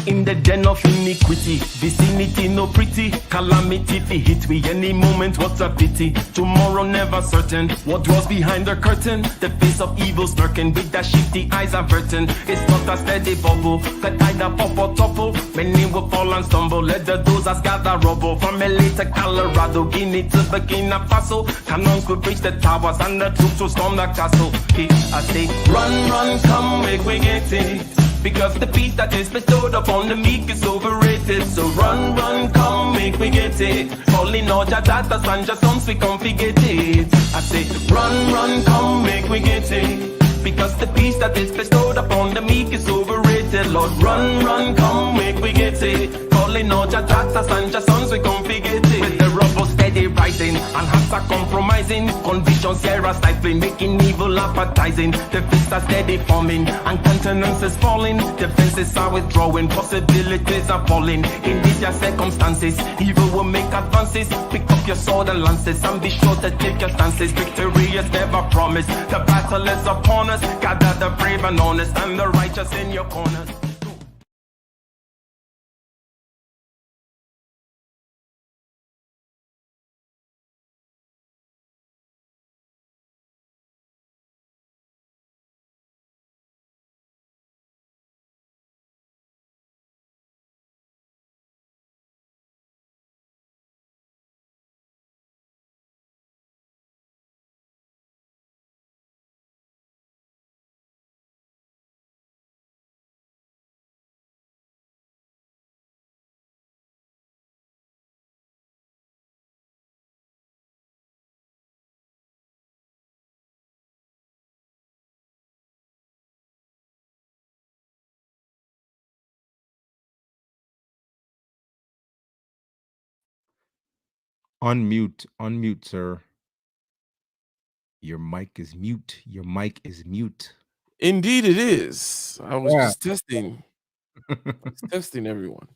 in the den of iniquity. Vicinity no pretty, calamity fi hit we any moment. What a pity. Tomorrow never certain. What was behind the curtain? The face of evil smirking with that shifty eyes averting. It's not a steady bubble that either pop or topple. Many will fall and stumble. Let the dozers gather rubble. From LA to Colorado, Guinea to Burkina Faso. Cannons could reach the towers and the troops will storm the castle. I say, run, come, make we get it. Because the peace that is bestowed upon the meek is overrated. So run, come, make we get it. Calling all your daughters and your sons, we come forget it. I say, run, come, make we get it. Because the peace that is bestowed upon the meek is overrated. Lord, run, come, make we get it. Calling all your daughters and your sons, we come forget it. With the rubble steady rising, and hearts are compromising. Convictions here are stifling, making evil appetizing. The fists are steady forming, and countenance is falling. Defenses are withdrawing, possibilities are falling. In these your circumstances, evil will make advances. Pick up your sword and lances, and be sure to take your stances. Victory is never promised, the battle is upon us. Gather the brave and honest, and the righteous in your corners. Unmute, sir. Your mic is mute. Your mic is mute. Indeed, it is. I was Yeah. just testing. I was testing everyone.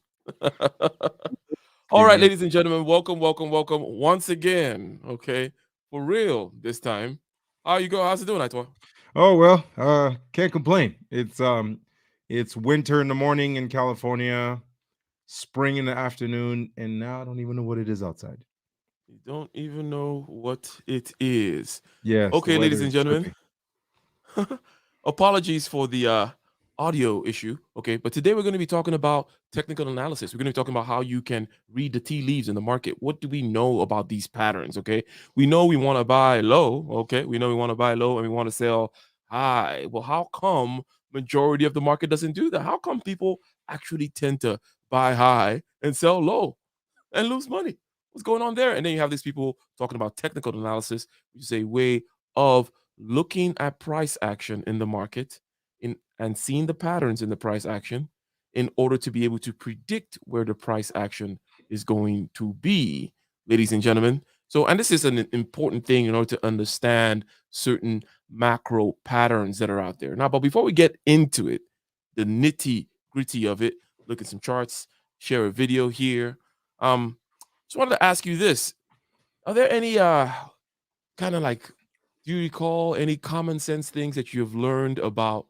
All right, ladies and gentlemen, welcome once again. Okay, for real this time. How you go? How's it doing, Aitwa? Oh well, can't complain. It's winter in the morning in California, spring in the afternoon, and now I don't even know what it is outside. You don't even know what it is. Yes. Okay, ladies and gentlemen. Apologies for the audio issue. Okay, but today we're going to be talking about technical analysis. We're going to be talking about how you can read the tea leaves in the market. What do we know about these patterns? Okay, we know we want to buy low. Okay, we know we want to buy low and we want to sell high. Well, how come majority of the market doesn't do that? How come people actually tend to buy high and sell low and lose money? What's going on there? And then you have these people talking about technical analysis, which is a way of looking at price action in the market and seeing the patterns in the price action in order to be able to predict where the price action is going to be, ladies and gentlemen. So, and this is an important thing in order to understand certain macro patterns that are out there. Now, but before we get into it, the nitty gritty of it, look at some charts, share a video here. Just wanted to ask you this. Are there any kind of like, do you recall any common sense things that you've learned about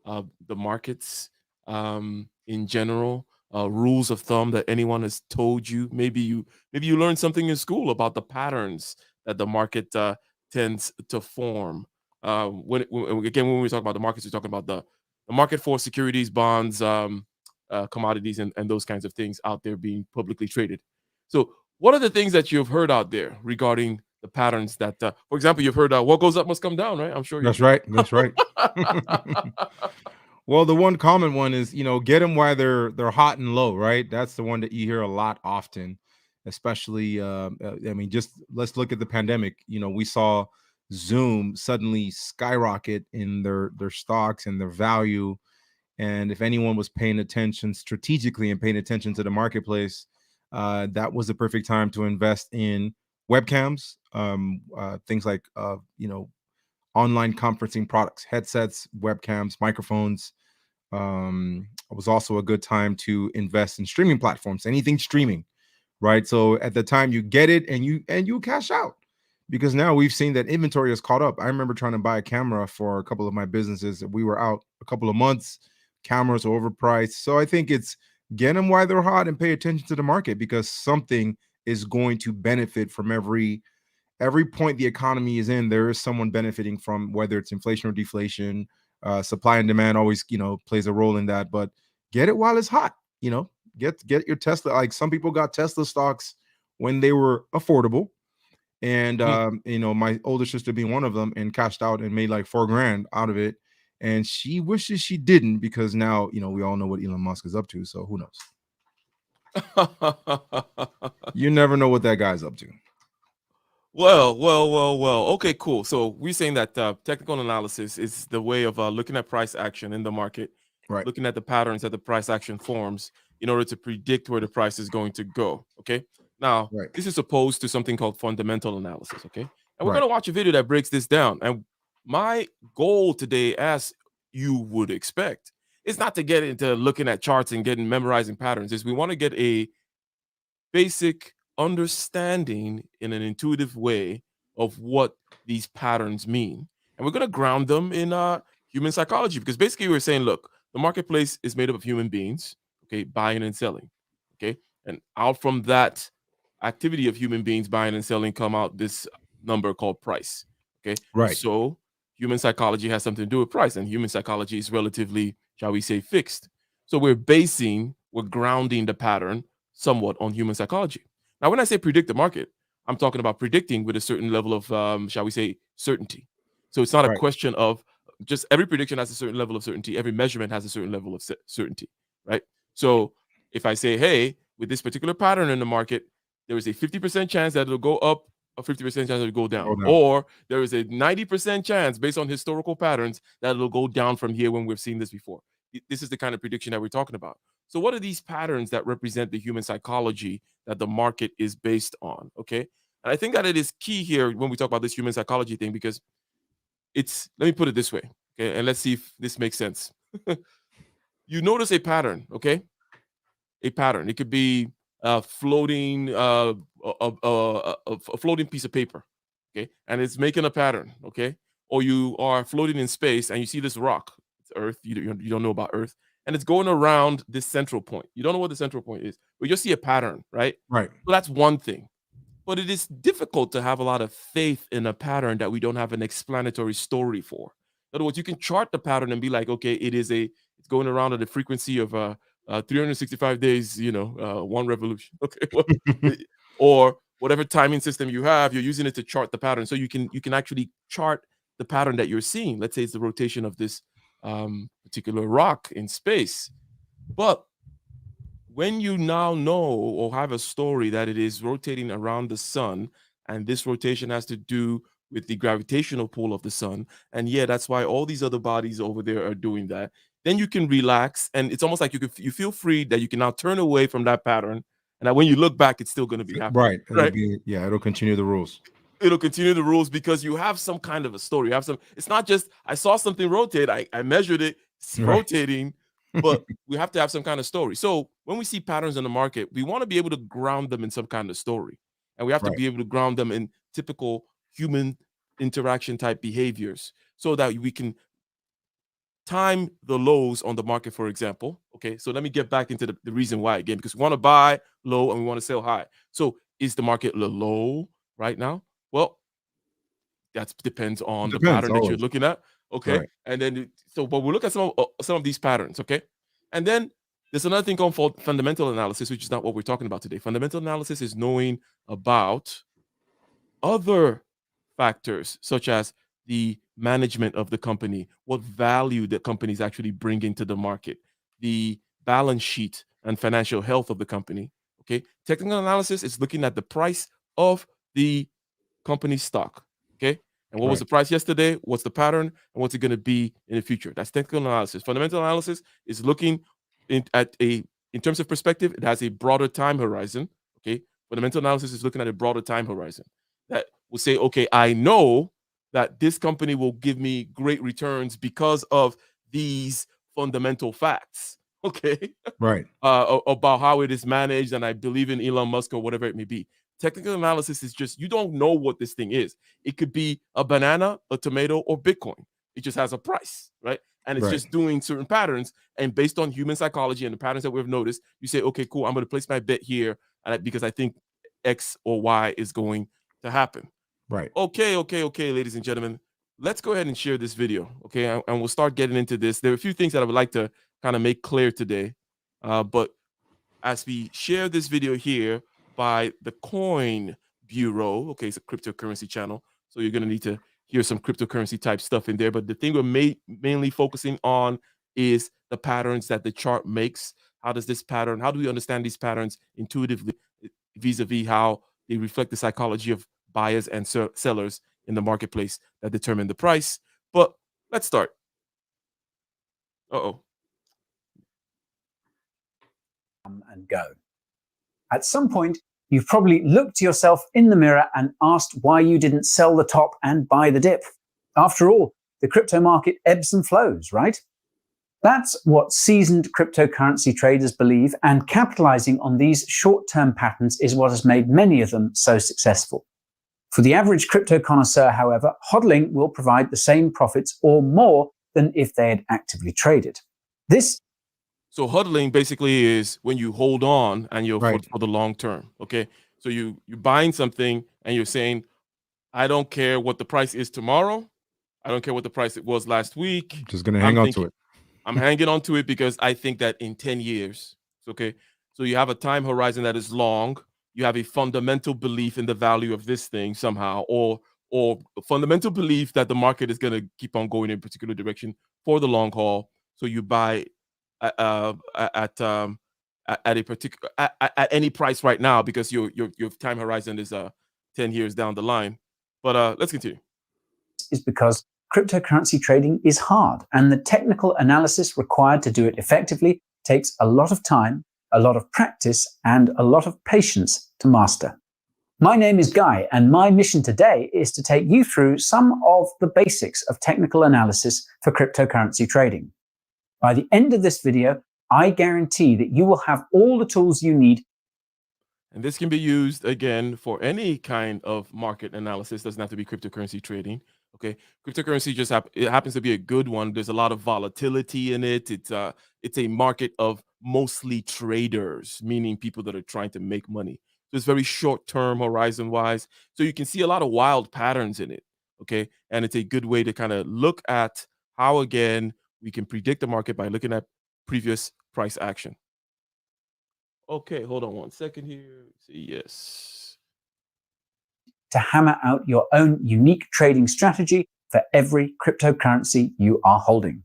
the markets in general? Rules of thumb that anyone has told you? Maybe you learned something in school about the patterns that the market tends to form. When we talk about the markets, we're talking about the market for securities, bonds, commodities, and those kinds of things out there being publicly traded. So, what are the things that you've heard out there regarding the patterns that, for example, you've heard what goes up must come down, right? I'm sure. That's right. That's right. Well, the one common one is, get them while they're hot and low, right? That's the one that you hear a lot often, especially, I mean, just let's look at the pandemic. We saw Zoom suddenly skyrocket in their stocks and their value. And if anyone was paying attention strategically and paying attention to the marketplace, that was the perfect time to invest in webcams, things like, online conferencing products, headsets, webcams, microphones. It was also a good time to invest in streaming platforms, anything streaming, right? So at the time you get it and you cash out, because now we've seen that inventory has caught up. I remember trying to buy a camera for a couple of my businesses. We were out a couple of months, cameras are overpriced. So I think it's get them while they're hot and pay attention to the market, because something is going to benefit from every point the economy is in. There is someone benefiting from, whether it's inflation or deflation. Supply and demand always, plays a role in that. But get it while it's hot. Get your Tesla. Like, some people got Tesla stocks when they were affordable, and my older sister being one of them, and cashed out and made like $4,000 out of it. And she wishes she didn't, because now we all know what Elon Musk is up to. So who knows? You never know what that guy's up to. Well. Okay, cool. So we're saying that technical analysis is the way of looking at price action in the market, Right. looking at the patterns that the price action forms in order to predict where the price is going to go. Okay. Now, Right. this is opposed to something called fundamental analysis. Okay. And we're Right. going to watch a video that breaks this down. And my goal today, as you would expect, is not to get into looking at charts and memorizing patterns. Is we want to get a basic understanding in an intuitive way of what these patterns mean. And we're going to ground them in human psychology, because basically we're saying, look, the marketplace is made up of human beings, okay, buying and selling, okay? And out from that activity of human beings buying and selling come out this number called price, okay? Right. So human psychology has something to do with price, and human psychology is relatively, shall we say, fixed. So we're grounding the pattern somewhat on human psychology. Now, when I say predict the market, I'm talking about predicting with a certain level of, shall we say, certainty. So it's not a Right. question of just every prediction has a certain level of certainty. Every measurement has a certain level of certainty, right? So if I say, hey, with this particular pattern in the market, there is a 50% chance that it'll go up, a 50% chance that it'll go down. Or there is a 90% chance based on historical patterns that it'll go down from here when we've seen this before. This is the kind of prediction that we're talking about. So what are these patterns that represent the human psychology that the market is based on? Okay. And I think that it is key here when we talk about this human psychology thing, because let me put it this way. Okay. And let's see if this makes sense. You notice a pattern. Okay. A pattern. It could be a floating, a floating piece of paper. Okay. And it's making a pattern. Okay. Or you are floating in space and you see this rock. It's Earth. You don't know about Earth. And it's going around this central point. You don't know what the central point is, but you'll see a pattern, right? Right. So that's one thing. But it is difficult to have a lot of faith in a pattern that we don't have an explanatory story for. In other words, you can chart the pattern and be like, okay, it's going around at a frequency of 365 days, one revolution. Okay. Or whatever timing system you have, you're using it to chart the pattern. So you can actually chart the pattern that you're seeing. Let's say it's the rotation of this particular rock in space. But when you now know or have a story that it is rotating around the sun, and this rotation has to do with the gravitational pull of the sun, and yeah, that's why all these other bodies over there are doing that, then you can relax, and it's almost like you feel free that you can now turn away from that pattern, and that when you look back, it's still going to be happening. Right. Right. It'll continue the rules. It'll continue the rules because you have some kind of a story. You have some. It's not just I saw something rotate. I measured it. It's rotating, but we have to have some kind of story. So when we see patterns in the market, we want to be able to ground them in some kind of story, and we have to be able to ground them in typical human interaction type behaviors, so that we can time the lows on the market, for example. Okay, so let me get back into the reason why again, because we want to buy low and we want to sell high. So is the market low right now? Well, that depends on the pattern that you're looking at. Okay. Right. And then, but we'll look at some of these patterns. Okay. And then there's another thing called fundamental analysis, which is not what we're talking about today. Fundamental analysis is knowing about other factors, such as the management of the company, what value the company is actually bringing to the market, the balance sheet and financial health of the company. Okay. Technical analysis is looking at the price of the company stock. Okay. And what was the price yesterday? What's the pattern? And what's it going to be in the future? That's technical analysis. Fundamental analysis is looking in terms of perspective. It has a broader time horizon. Okay. Fundamental analysis is looking at a broader time horizon that will say, okay, I know that this company will give me great returns because of these fundamental facts. Okay. Right. About how it is managed, and I believe in Elon Musk or whatever it may be. Technical analysis is just, you don't know what this thing is. It could be a banana, a tomato, or Bitcoin. It just has a price, right? and it's just doing certain patterns. And based on human psychology and the patterns that we've noticed, you say, okay, cool, I'm going to place my bet here because I think X or Y is going to happen. Right. Okay, ladies and gentlemen, let's go ahead and share this video, okay? And we'll start getting into this. There are a few things that I would like to kind of make clear today, but as we share this video here by the Coin Bureau, okay, it's a cryptocurrency channel, so you're going to need to hear some cryptocurrency type stuff in there, but the thing we're mainly focusing on is the patterns that the chart makes. How do we understand these patterns intuitively vis-a-vis how they reflect the psychology of buyers and sellers in the marketplace that determine the price? But let's start. And go. At some point, you've probably looked to yourself in the mirror and asked why you didn't sell the top and buy the dip. After all, the crypto market ebbs and flows, right? That's what seasoned cryptocurrency traders believe, and capitalizing on these short-term patterns is what has made many of them so successful. For the average crypto connoisseur, however, hodling will provide the same profits or more than if they had actively traded. So hodling basically is when you hold on and you're for the long term, okay? So you're buying something and you're saying, I don't care what the price is tomorrow. I don't care what the price it was last week. Just going to hang on to it. I'm hanging on to it because I think that in 10 years, okay? So you have a time horizon that is long. You have a fundamental belief in the value of this thing somehow, or a fundamental belief that the market is going to keep on going in a particular direction for the long haul. So you buy at any price right now because your time horizon is 10 years down the line. But let's continue. Is because cryptocurrency trading is hard, and the technical analysis required to do it effectively takes a lot of time, a lot of practice, and a lot of patience to master. My name is Guy, and my mission today is to take you through some of the basics of technical analysis for cryptocurrency trading. By the end of this video, I guarantee that you will have all the tools you need. And this can be used, again, for any kind of market analysis. It doesn't have to be cryptocurrency trading. Okay, cryptocurrency it happens to be a good one. There's a lot of volatility in it. It's a market of mostly traders, meaning people that are trying to make money. So it's very short-term horizon-wise. So you can see a lot of wild patterns in it. Okay, and it's a good way to kind of look at how, again, we can predict the market by looking at previous price action. Okay, hold on one second here. Yes. To hammer out your own unique trading strategy for every cryptocurrency you are holding.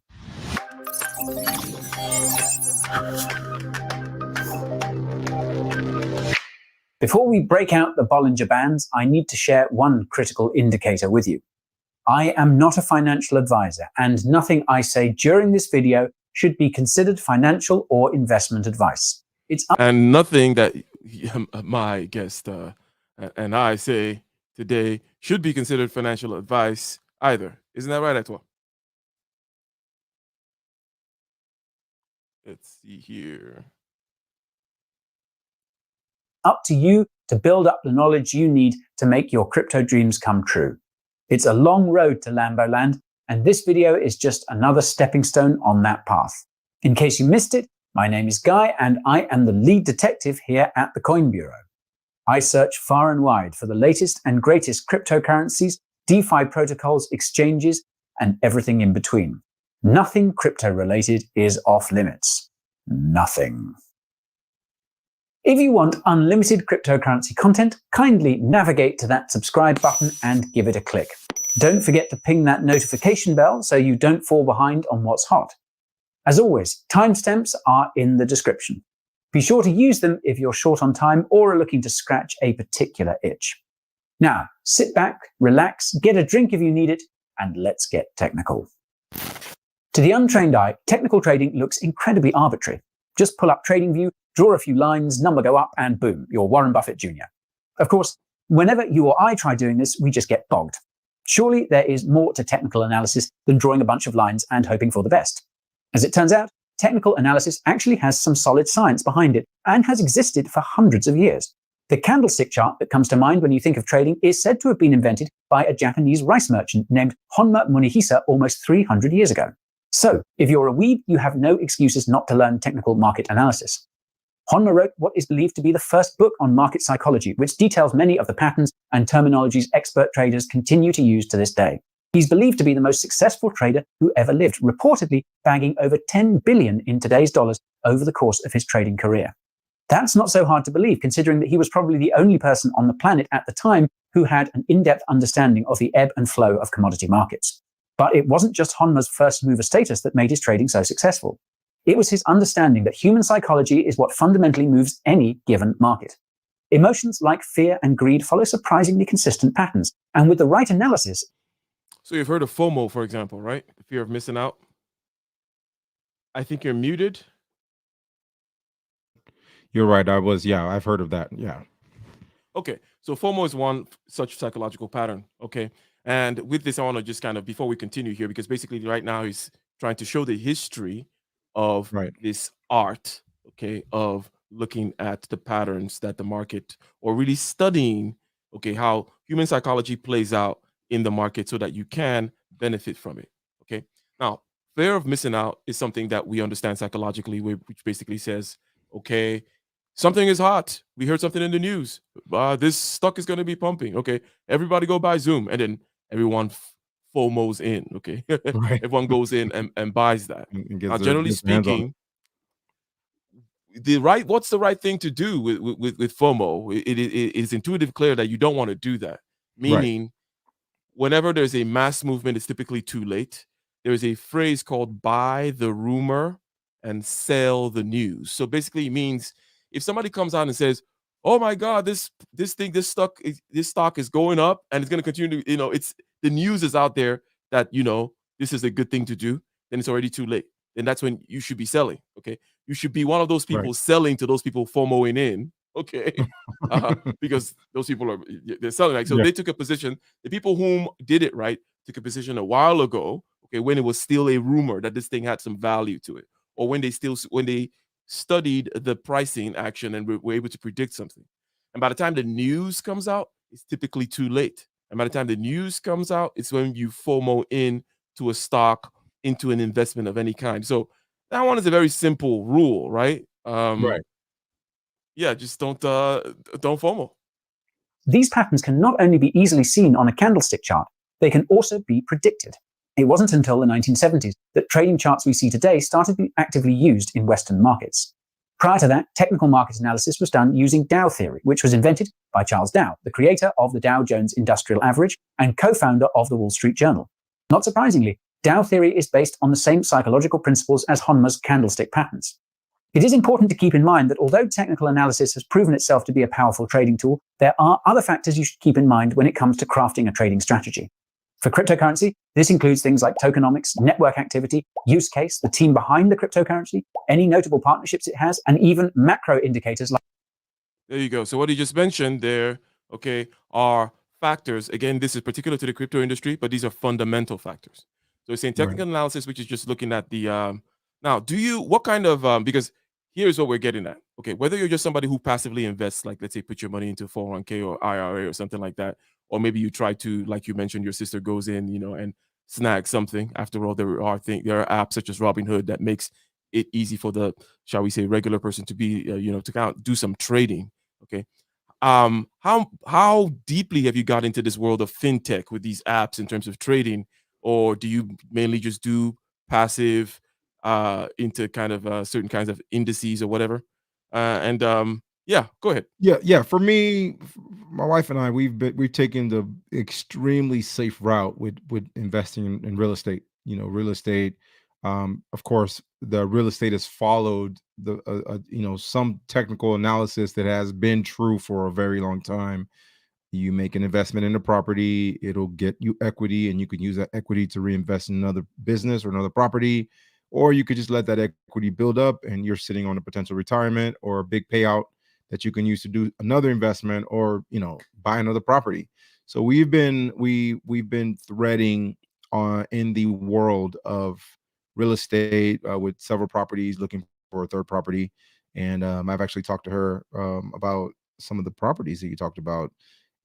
Before we break out the Bollinger Bands, I need to share one critical indicator with you. I am not a financial advisor, and nothing I say during this video should be considered financial or investment advice. And nothing that my guest and I say today should be considered financial advice either. Isn't that right, Etoile? Let's see here. Up to you to build up the knowledge you need to make your crypto dreams come true. It's a long road to Lambo Land, and this video is just another stepping stone on that path. In case you missed it, my name is Guy, and I am the lead detective here at the Coin Bureau. I search far and wide for the latest and greatest cryptocurrencies, DeFi protocols, exchanges, and everything in between. Nothing crypto-related is off limits. Nothing. If you want unlimited cryptocurrency content, kindly navigate to that subscribe button and give it a click. Don't forget to ping that notification bell so you don't fall behind on what's hot. As always, timestamps are in the description. Be sure to use them if you're short on time or are looking to scratch a particular itch. Now, sit back, relax, get a drink if you need it, and let's get technical. To the untrained eye, technical trading looks incredibly arbitrary. Just pull up TradingView, draw a few lines, number go up, and boom, you're Warren Buffett Jr. Of course, whenever you or I try doing this, we just get bogged. Surely there is more to technical analysis than drawing a bunch of lines and hoping for the best. As it turns out, technical analysis actually has some solid science behind it and has existed for hundreds of years. The candlestick chart that comes to mind when you think of trading is said to have been invented by a Japanese rice merchant named Honma Munehisa almost 300 years ago. So, if you're a weeb, you have no excuses not to learn technical market analysis. Honma wrote what is believed to be the first book on market psychology, which details many of the patterns and terminologies expert traders continue to use to this day. He's believed to be the most successful trader who ever lived, reportedly bagging over 10 billion in today's dollars over the course of his trading career. That's not so hard to believe, considering that he was probably the only person on the planet at the time who had an in-depth understanding of the ebb and flow of commodity markets. But it wasn't just Honma's first mover status that made his trading so successful. It was his understanding that human psychology is what fundamentally moves any given market. Emotions like fear and greed follow surprisingly consistent patterns, and with the right analysis. So you've heard of FOMO, for example, right? The fear of missing out. I think you're muted. You're right. I've heard of that. Yeah. Okay. So FOMO is one such psychological pattern. Okay. And with this, I want to just kind of, before we continue here, because basically right now he's trying to show the history of this art, okay, of looking at the patterns that the market, or really studying, okay, how human psychology plays out in the market so that you can benefit from it. Okay. Now, fear of missing out is something that we understand psychologically, which basically says, okay, something is hot. We heard something in the news. This stock is going to be pumping. Okay. Everybody go buy Zoom. And then everyone FOMOs in. Okay. Right. Everyone goes in and buys that. And Now, generally speaking, what's the right thing to do with FOMO? It is intuitive clear that you don't want to do that. Meaning, whenever there's a mass movement, it's typically too late. There is a phrase called buy the rumor and sell the news. So basically it means if somebody comes out and says, oh my God, this stock is going up and it's going to continue to, it's the news is out there that, this is a good thing to do, then it's already too late. Then that's when you should be selling. Okay. You should be one of those people selling to those people FOMOing in. Okay. Because those people they're selling. Like, so they took a position. The people whom did it right took a position a while ago. Okay. When it was still a rumor that this thing had some value to it, or when they studied the pricing action and were able to predict something. And by the time the news comes out, it's typically too late. And by the time the news comes out, it's when you FOMO in to a stock, into an investment of any kind. So that one is a very simple rule, right? Yeah, just don't FOMO. These patterns can not only be easily seen on a candlestick chart, they can also be predicted. It wasn't until the 1970s that trading charts we see today started to be actively used in Western markets. Prior to that, technical market analysis was done using Dow theory, which was invented by Charles Dow, the creator of the Dow Jones Industrial Average and co-founder of the Wall Street Journal. Not surprisingly, Dow theory is based on the same psychological principles as Honma's candlestick patterns. It is important to keep in mind that although technical analysis has proven itself to be a powerful trading tool, there are other factors you should keep in mind when it comes to crafting a trading strategy. For cryptocurrency, this includes things like tokenomics, network activity, use case, the team behind the cryptocurrency, any notable partnerships it has, and even macro indicators like. There you go. So what you just mentioned there, okay, are factors. Again, this is particular to the crypto industry, but these are fundamental factors. So it's saying technical analysis, which is just looking at the now, what kind of because here's what we're getting at. Okay, whether you're just somebody who passively invests, like let's say put your money into 401k or IRA or something like that, or maybe you try to, like you mentioned, your sister goes in, and snag something. After all, there are apps such as Robinhood that makes it easy for the, shall we say, regular person to be, to do some trading. Okay. How deeply have you got into this world of fintech with these apps in terms of trading, or do you mainly just do passive into kind of certain kinds of indices or whatever? Yeah, go ahead. Yeah. For me, my wife and I, we've taken the extremely safe route with investing in real estate. Real estate. Of course, the real estate has followed the some technical analysis that has been true for a very long time. You make an investment in a property, it'll get you equity, and you can use that equity to reinvest in another business or another property, or you could just let that equity build up, and you're sitting on a potential retirement or a big payout that you can use to do another investment or buy another property. So we've been threading in the world of real estate with several properties, looking for a third property, and I've actually talked to her about some of the properties that you talked about.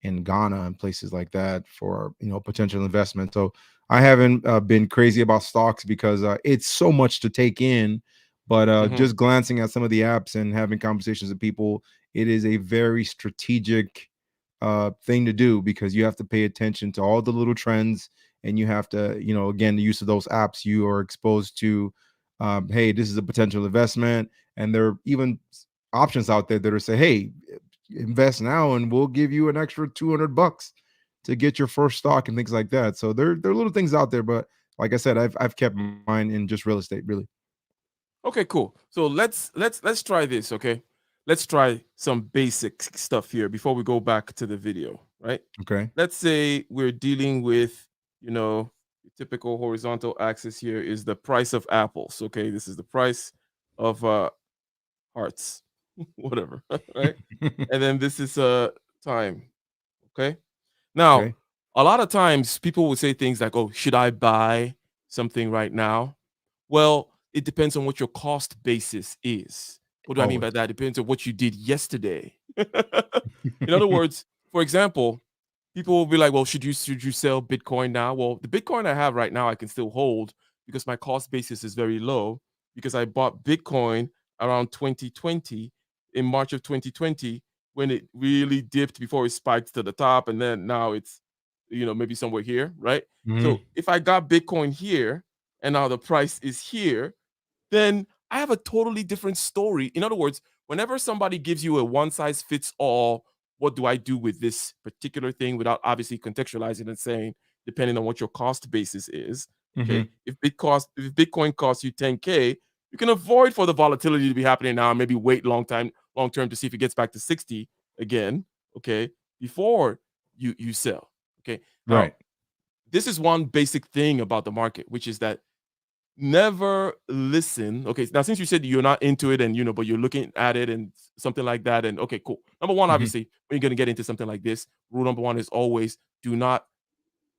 in Ghana and places like that for potential investment. So I haven't been crazy about stocks because it's so much to take in. But just glancing at some of the apps and having conversations with people, it is a very strategic thing to do because you have to pay attention to all the little trends, and you have to, again, the use of those apps, you are exposed to, hey, this is a potential investment, and there are even options out there that are say, hey, invest now and we'll give you an extra $200 to get your first stock and things like that. So there are little things out there, but like I said, I've kept mine in just real estate, really. Okay, cool. So let's try this, okay? Let's try some basic stuff here before we go back to the video, right? Okay. Let's say we're dealing with, the typical horizontal axis here is the price of apples, okay? This is the price of hearts, whatever, right? And then this is time, okay? Now, Okay. a lot of times people will say things like, "Oh, should I buy something right now?" Well, it depends on what your cost basis is. What do I mean by Always. that? It depends on what you did yesterday. In other words, for example, people will be like, "Well, should you sell Bitcoin now?" Well, the Bitcoin I have right now, I can still hold because my cost basis is very low because I bought Bitcoin around 2020 in March of 2020 when it really dipped before it spiked to the top, and then now it's maybe somewhere here, right? Mhm. So if I got Bitcoin here and now the price is here, then I have a totally different story. In other words, whenever somebody gives you a one size fits all, what do I do with this particular thing without obviously contextualizing and saying, depending on what your cost basis is, okay, Mhm. if Bitcoin costs you 10K, you can avoid for the volatility to be happening now, and maybe wait long term to see if it gets back to 60 again, okay, before you sell. Okay. Now, Right. this is one basic thing about the market, which is that never listen. Okay, now since you said you're not into it and but you're looking at it and something like that, and okay, cool. Number one, Mhm. obviously, when you're gonna get into something like this, rule number one is always do not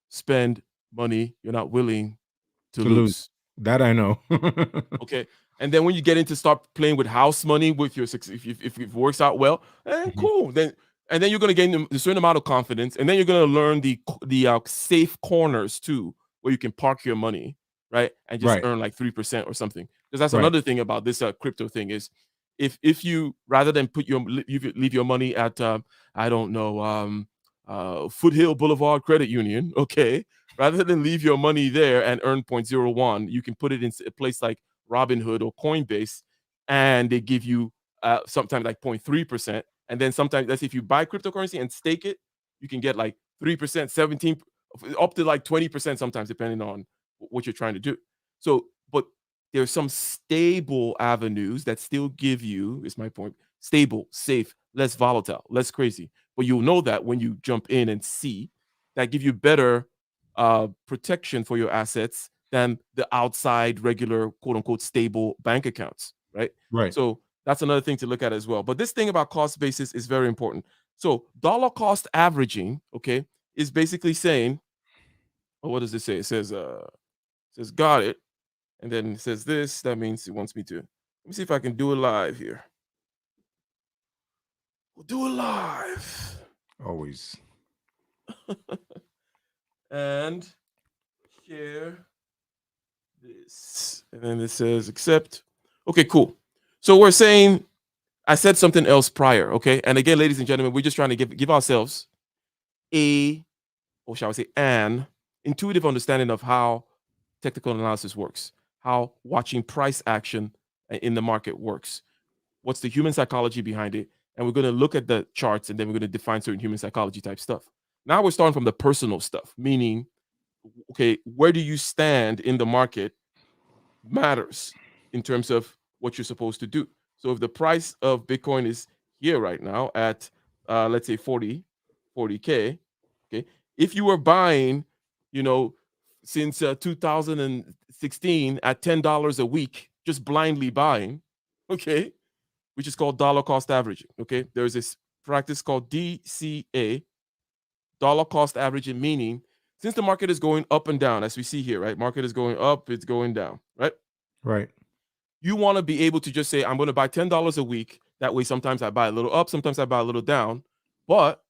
spend money you're not willing to To lose. lose. That I know. Okay. And then when you get into start playing with house money with your if it works out well, Mhm. cool. Then you're gonna gain a certain amount of confidence, and then you're gonna learn the safe corners too, where you can park your money, right, and just Right. earn like 3% or something. Because that's Right. another thing about this crypto thing is, if you rather than leave your money at I don't know Foothill Boulevard Credit Union, okay, rather than leave your money there and earn 0.01, you can put it in a place like Robinhood or Coinbase, and they give you sometimes like 0.3%. And then sometimes that's if you buy cryptocurrency and stake it, you can get like 3%, 17, up to like 20% sometimes, depending on what you're trying to do. So, but there's some stable avenues that still give you, is my point, stable, safe, less volatile, less crazy. But you'll know that when you jump in and see that give you better protection for your assets than the outside regular quote unquote stable bank accounts, right? Right. So that's another thing to look at as well. But this thing about cost basis is very important. So dollar cost averaging, okay, is basically saying, oh, what does it say? It says got it, and then it says this. That means it wants me to. Let me see if I can do it live here. We'll do it live. Always. And share this. And then it says accept. Okay, cool. So we're saying I said something else prior, okay? And again, ladies and gentlemen, we're just trying to give ourselves a, or shall I say, an intuitive understanding of how technical analysis works, how watching price action in the market works, what's the human psychology behind it, and we're going to look at the charts, and then we're going to define certain human psychology type stuff. Now we're starting from the personal stuff, meaning, okay, where do you stand in the market matters in terms of what you're supposed to do. So if the price of Bitcoin is here right now at let's say 40K, okay, if you were buying, you know, since 2016 at $10 a week, just blindly buying, okay, which is called dollar cost averaging. Okay, there's this practice called DCA, dollar cost averaging, meaning since the market is going up and down, as we see here, right? Market is going up, it's going down, right? Right. You want to be able to just say, I'm going to buy $10 a week. That way, sometimes I buy a little up, sometimes I buy a little down. But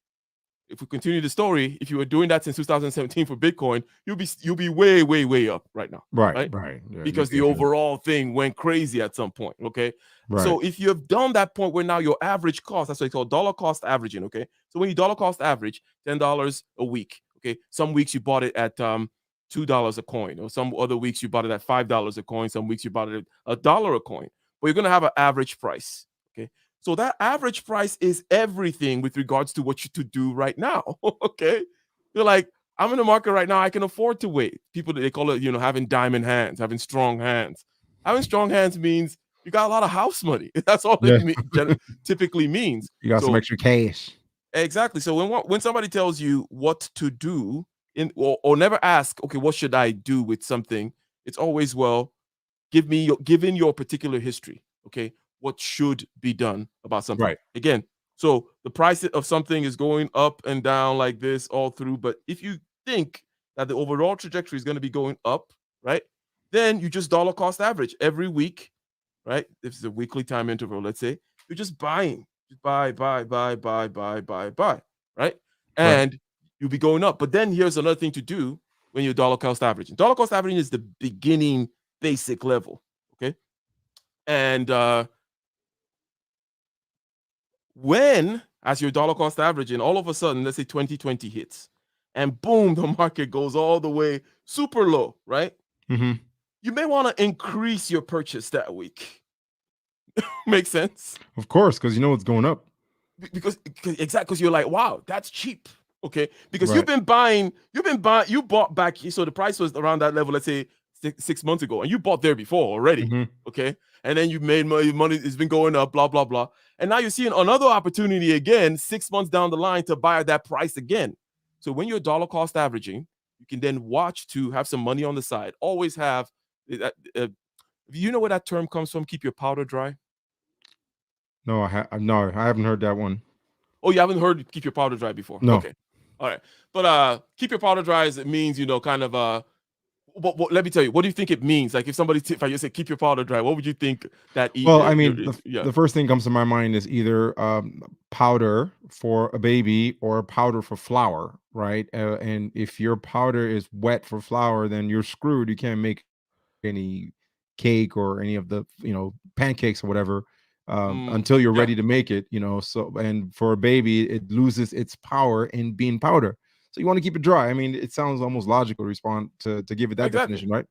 if we continue the story, if you were doing that since 2017 for Bitcoin, you'll be way, way, way up right now. Right. Yeah, because the overall thing went crazy at some point. Okay. Right. So if you have done that point where now your average cost, that's what it's called dollar cost averaging. Okay. So when you dollar cost average $10 a week, okay, some weeks you bought it at $2 a coin, or some other weeks you bought it at $5 a coin, some weeks you bought it at $1 a coin, but you're going to have an average price. Okay. So that average price is everything with regards to what you to do right now. Okay. You're like, I'm in the market right now. I can afford to wait. People, they call it, having diamond hands, having strong hands. Having strong hands means you got a lot of house money. That's all it typically means. You got some extra cash. Exactly. So when somebody tells you what to do or never ask, okay, what should I do with something? It's always, well, given your particular history. Okay. What should be done about something? Right. Again, so the price of something is going up and down like this all through. But if you think that the overall trajectory is going to be going up, right, then you just dollar cost average every week, right? If it's a weekly time interval, let's say, you're just buying, just buy, right? And you'll be going up. But then here's another thing to do when you're dollar cost averaging. Dollar cost averaging is the beginning basic level, okay? And when, as your dollar cost averaging, all of a sudden, let's say 2020 hits, and boom, the market goes all the way super low, right? Mm-hmm. You may want to increase your purchase that week. Makes sense? Of course, because you know it's going up. Because you're like, wow, that's cheap. Okay, because you bought back. So the price was around that level, let's say 6 months ago, and you bought there before already. Mm-hmm. Okay, and then you made money. It's been going up, blah blah blah, and now you're seeing another opportunity again 6 months down the line to buy at that price again. So when you're dollar cost averaging, you can then watch to have some money on the side. Always have. You know where that term comes from? Keep your powder dry. No, I haven't heard that one. Oh, you haven't heard keep your powder dry before? No. Okay. All right. But keep your powder dry, it means, kind of but let me tell you, what do you think it means? Like if if I say keep your powder dry, what would you think that? Well, I mean, the first thing comes to my mind is either powder for a baby or powder for flour, right? And if your powder is wet for flour, then you're screwed. You can't make any cake or any of the pancakes or whatever until you're ready to make it. So, and for a baby, it loses its power in being powder. So you want to keep it dry. I mean, it sounds almost logical to respond to give it that definition, right?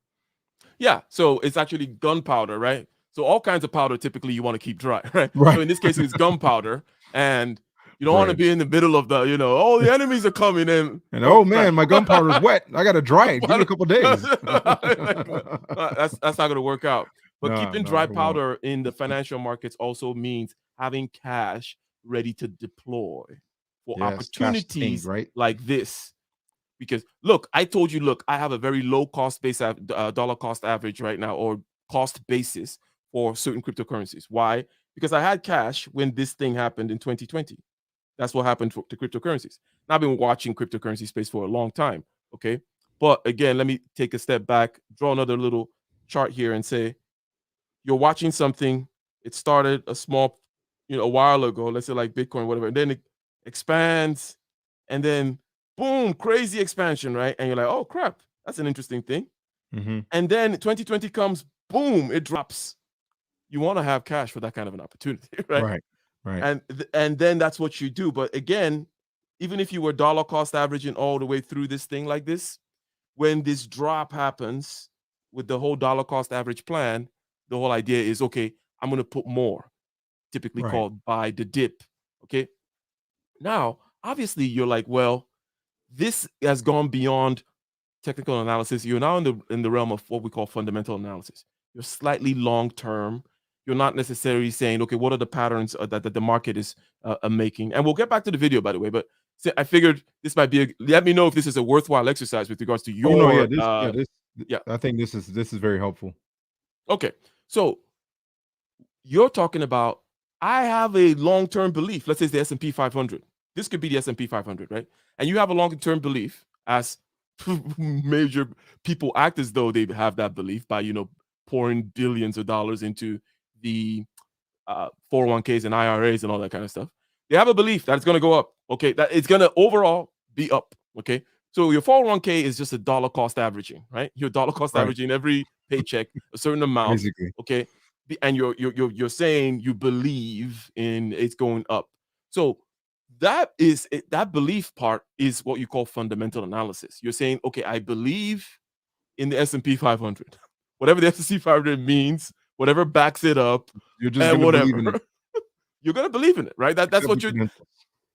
Yeah. So it's actually gunpowder, right? So all kinds of powder typically you want to keep dry, right? Right. So in this case, it's gunpowder, and you don't want to be in the middle of the, the enemies are coming in. And oh man, my gunpowder is wet. I got to dry it. Give me a couple days. That's not going to work out. But keeping dry powder won't. in the financial markets also means having cash ready to deploy for opportunities like this. Because look, I told you, I have a very low cost base dollar cost average right now, or cost basis for certain cryptocurrencies. Why? Because I had cash when this thing happened in 2020. That's what happened to cryptocurrencies. Now, I've been watching cryptocurrency space for a long time. Okay. But again, let me take a step back, draw another little chart here and say, you're watching something. It started a small, a while ago, let's say like Bitcoin, whatever. And then it expands and then boom, crazy expansion, right? And you're like, oh crap, that's an interesting thing. Mm-hmm. And then 2020 comes, boom, it drops. You want to have cash for that kind of an opportunity, right? Right. And then that's what you do. But again, even if you were dollar cost averaging all the way through this thing like this, when this drop happens with the whole dollar cost average plan, the whole idea is, okay, I'm going to put more, typically called buy the dip. Okay. Now, obviously, you're like, well, this has gone beyond technical analysis. You're now in the realm of what we call fundamental analysis. You're slightly long term. You're not necessarily saying, okay, what are the patterns that the market is making? And we'll get back to the video, by the way. But I figured this might be let me know if this is a worthwhile exercise with regards to your. I think this is very helpful. Okay, so you're talking about, I have a long-term belief. Let's say it's the S&P 500. This could be the S&P 500, right? And you have a long-term belief, as major people act as though they have that belief by, pouring billions of dollars into the 401ks and IRAs and all that kind of stuff. They have a belief that it's going to go up Okay, that it's gonna overall be up. Okay, so your 401k is just a dollar cost averaging, right? Your dollar cost Right. averaging every paycheck a certain amount. Basically. Okay, and you're saying you believe in it's going up. So that is that belief part is what you call fundamental analysis. You're saying, okay, I believe in the S&P 500, whatever the S&P 500 means, whatever backs it up, You're just and gonna believe in whatever. it. You're gonna believe in it, right? That's Except what with you're. financials.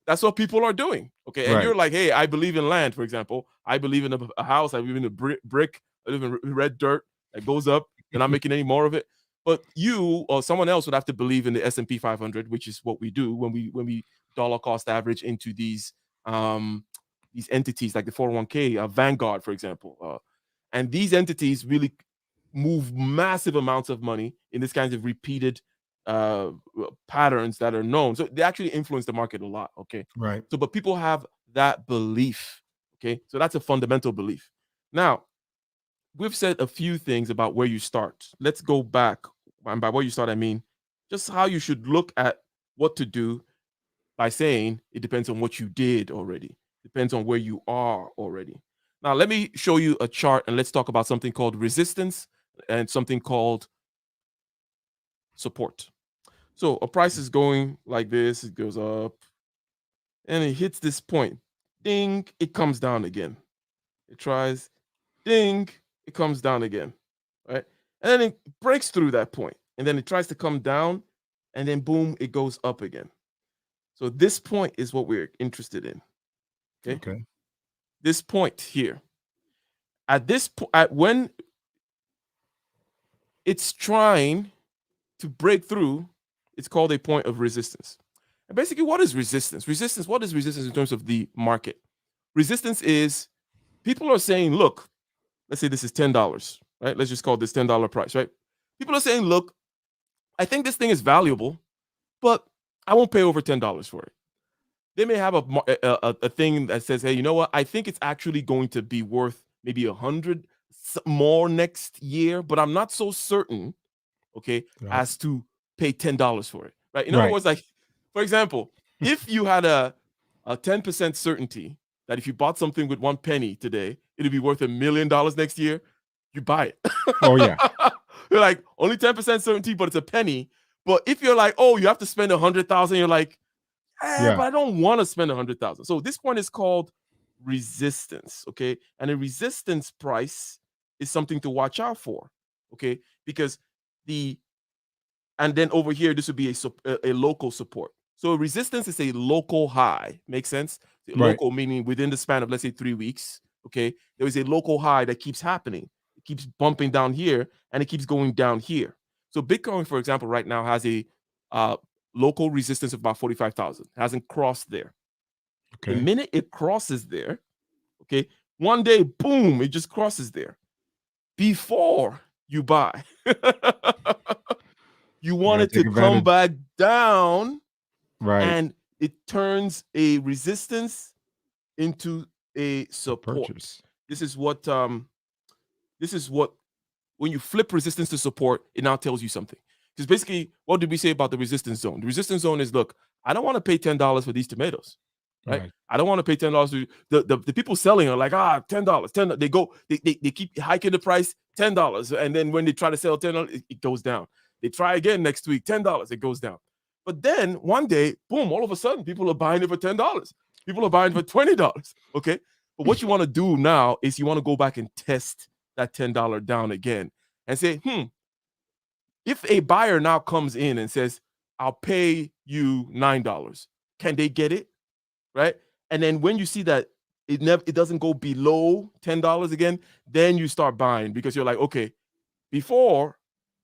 That's what people are doing. Okay, and Right. you're like, hey, I believe in land, for example. I believe in a house. I believe in a brick. I live in red dirt that goes up. They're not making any more of it. But you or someone else would have to believe in the S&P 500, which is what we do when we dollar cost average into these entities like the 401k, Vanguard, for example. And these entities really move massive amounts of money in this kinds of repeated uh patterns that are known, so they actually influence the market a lot. Okay, Right. so but people have that belief. Okay, so that's a fundamental belief. Now we've said a few things about where you start. Let's go back, and by where you start I mean just how you should look at what to do, by saying it depends on what you did already, depends on where you are already. Now let me show you a chart, and let's talk about something called resistance and something called support. So a price is going like this, it goes up, and it hits this point. Ding, it comes down again. It tries, ding, it comes down again. Right? And then it breaks through that point, and then it tries to come down, and then boom, it goes up again. So this point is what we're interested in. Okay. This point here. At this point, when it's trying to break through, it's called a point of resistance. And basically, what is resistance? What is resistance in terms of the market? Resistance is people are saying, look, let's say this is $10, right? Let's just call this $10 price, right? People are saying, look, I think this thing is valuable, but I won't pay over $10 for it. They may have a thing that says, hey, you know what? I think it's actually going to be worth maybe 100 more next year, but I'm not so certain, okay, Right. as to pay $10 for it, right? In other Right. words, like, for example, if you had a 10% certainty that if you bought something with 1 penny today, it'd be worth $1 million next year, you buy it. Oh yeah. You're like, only 10% certainty, but it's a penny. But if you're like, oh, you have to spend 100,000, you're like, Yeah. but I don't want to spend 100,000. So this one is called resistance, okay? And a resistance price is something to watch out for, okay? Because and then over here, this would be a local support. So resistance is a local high. Makes sense? Right. Local meaning within the span of, let's say, 3 weeks, okay? There is a local high that keeps happening. It keeps bumping down here, and it keeps going down here. So Bitcoin, for example, right now has a local resistance of about 45,000. Hasn't crossed there. The Okay. minute it crosses there, okay, one day, boom, it just crosses there. Before you buy, you want it to take come advantage. back down, Right. and it turns a resistance into a support. Purchase. This is what when you flip resistance to support, it now tells you something. Because basically, what did we say about the resistance zone? The resistance zone is, look, I don't want to pay $10 for these tomatoes, right? Right. I don't want to pay $10 to the people selling are like, $10, $10. They go, they keep hiking the price, $10, and then when they try to sell $10, it goes down. They try again next week, $10, it goes down. But then one day, boom, all of a sudden, people are buying it for $10. People are buying it for $20. Okay, but what you want to do now is you want to go back and test that $10 down again and say, if a buyer now comes in and says, I'll pay you $9, can they get it? Right? And then when you see that it doesn't go below $10 again, then you start buying, because you're like, okay, before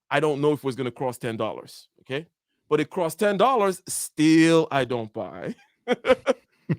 I don't know if it was going to cross $10, okay? But it crossed $10, still I don't buy.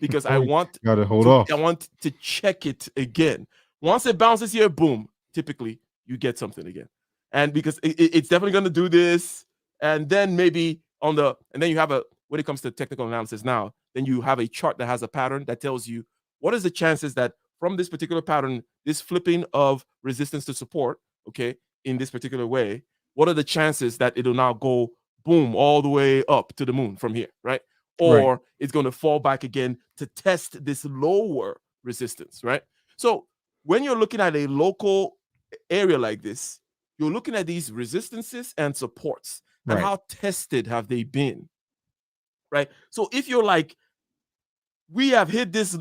Because I want Gotta hold off. I want to check it again. Once it bounces here, boom, typically you get something again. And because it's definitely going to do this, and then maybe and then you have when it comes to technical analysis now, then you have a chart that has a pattern that tells you what is the chances that from this particular pattern, this flipping of resistance to support, okay, in this particular way, what are the chances that it'll now go boom all the way up to the moon from here, right? or it's going to fall back again to test this lower resistance, right? So when you're looking at a local area like this, you're looking at these resistances and supports and how tested have they been, right? So if you're like, we have hit this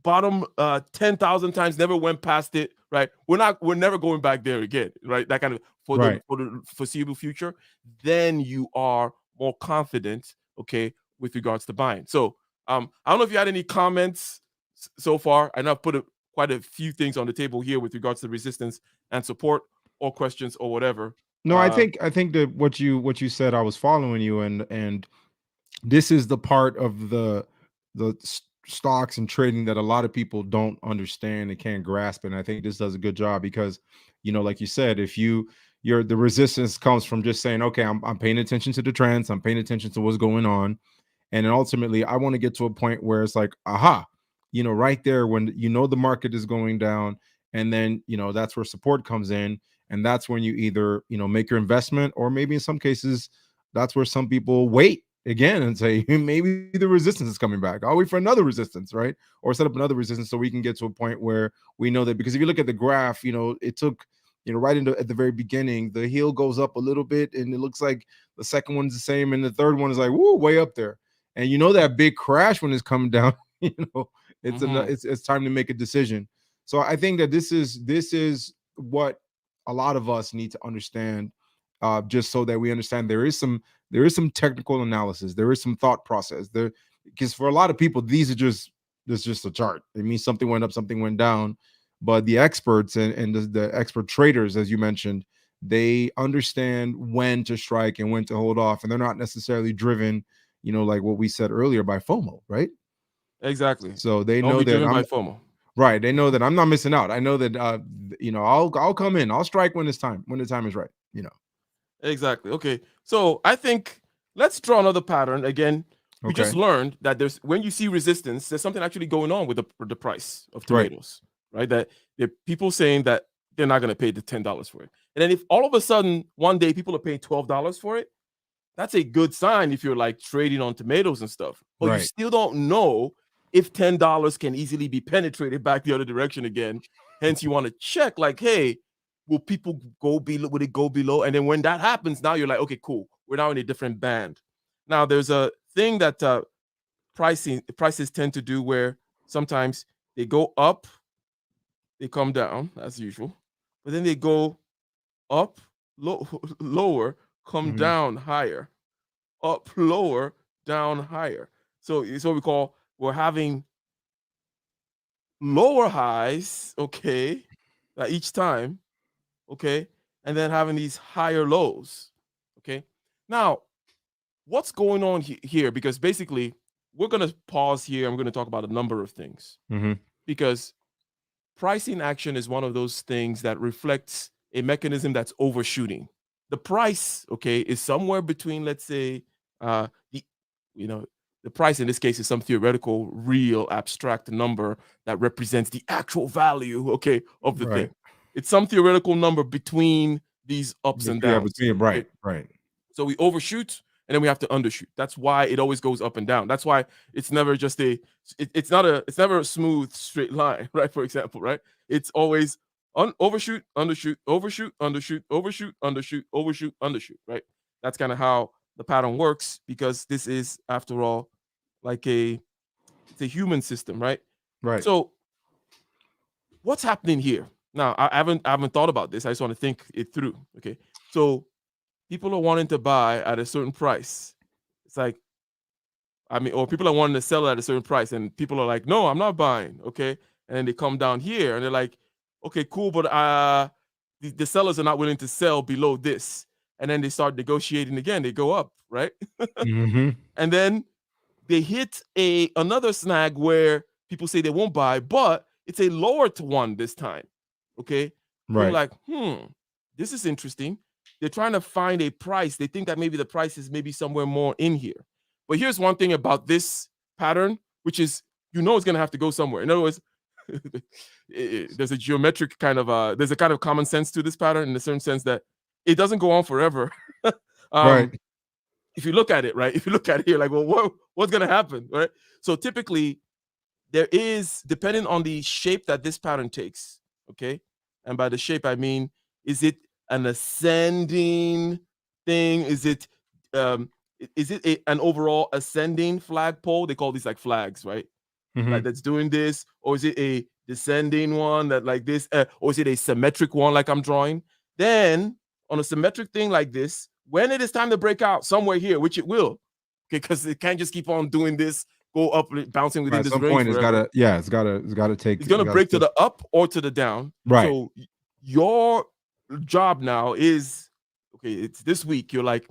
bottom 10,000 times, never went past it, right? We're never going back there again, right? That kind of for the foreseeable future. Then you are more confident, okay, with regards to buying. So I don't know if you had any comments so far. I know I've put quite a few things on the table here with regards to resistance and support, or questions or whatever. No, I think that what you said, I was following you, and this is the part of the stocks and trading that a lot of people don't understand and can't grasp. And I think this does a good job because, like you said, if the resistance comes from just saying, okay, I'm paying attention to the trends, I'm paying attention to what's going on. And then ultimately I want to get to a point where it's like, aha, right there when the market is going down, and then, that's where support comes in. And that's when you either, make your investment, or maybe in some cases, that's where some people wait again and say, maybe the resistance is coming back. I'll wait for another resistance, right? Or set up another resistance so we can get to a point where we know that, because if you look at the graph, it took, right at the very beginning, the heel goes up a little bit and it looks like the second one's the same. And the third one is like, woo, way up there. And that big crash when it's coming down, it's time to make a decision. So I think that this is what a lot of us need to understand, just so that we understand there is some technical analysis, there is some thought process there, because for a lot of people, this is just a chart. It means something went up, something went down. But the experts and the expert traders, as you mentioned, they understand when to strike and when to hold off, and they're not necessarily driven, like what we said earlier, by FOMO, right? Exactly. So they know that I'm by FOMO. Right. They know that I'm not missing out. I know that I'll come in. I'll strike when the time is right. Exactly. Okay. So I think let's draw another pattern again. We just learned that when you see resistance, there's something actually going on with the price of tomatoes, right? That there are people saying that they're not going to pay the $10 for it. And then if all of a sudden one day people are paying $12 for it, that's a good sign if you're like trading on tomatoes and stuff. But you still don't know if $10 can easily be penetrated back the other direction again. Hence, you want to check, like, hey, will people go below? Would it go below? And then when that happens, now you're like, okay, cool. We're now in a different band. Now, there's a thing that prices tend to do where sometimes they go up, they come down as usual, but then they go up, lower, come down higher, up, lower, down higher. So it's what we're having lower highs, okay, each time, okay, and then having these higher lows, okay. Now, what's going on here? Because basically, we're going to pause here. I'm going to talk about a number of things, because pricing action is one of those things that reflects a mechanism that's overshooting. The price, okay, is somewhere between, let's say, the price in this case is some theoretical, real, abstract number that represents the actual value, okay, of the thing. It's some theoretical number between these ups and downs. Right. So we overshoot and then we have to undershoot. That's why it always goes up and down. That's why it's never just it's never a smooth straight line, right? For example, right? It's always overshoot, undershoot, overshoot, undershoot, overshoot, undershoot, overshoot, undershoot, right? That's kind of how the pattern works, because this is, after all, like it's a human system, right? Right. So what's happening here? Now, I haven't thought about this. I just want to think it through. Okay. So people are wanting to buy at a certain price. It's like, or people are wanting to sell at a certain price, and people are like, no, I'm not buying. Okay. And then they come down here and they're like, okay, cool, but the sellers are not willing to sell below this. And then they start negotiating again. They go up, right? And then they hit another snag where people say they won't buy, but it's a lower to one this time. Okay. Right. They're like, this is interesting. They're trying to find a price. They think that maybe the price is maybe somewhere more in here. But here's one thing about this pattern, which is, it's going to have to go somewhere. In other words, there's a geometric kind of, there's a kind of common sense to this pattern, in a certain sense that it doesn't go on forever. Right. If you look at it, right? If you look at it here, like, well, what's going to happen, right? So typically there is, depending on the shape that this pattern takes, okay? And by the shape, I mean, is it an ascending thing? Is it um an overall ascending flagpole? They call these like flags, right? Like that's doing this, or is it a descending one that like this, or is it a symmetric one like I'm drawing? Then on a symmetric thing like this, when it is time to break out somewhere here, which it will, okay, because it can't just keep on doing this, go up, bouncing within At this some range point, forever. it's gotta take. It's gonna break to the up or to the down. Right. So your job now is, okay, it's this week. You're like,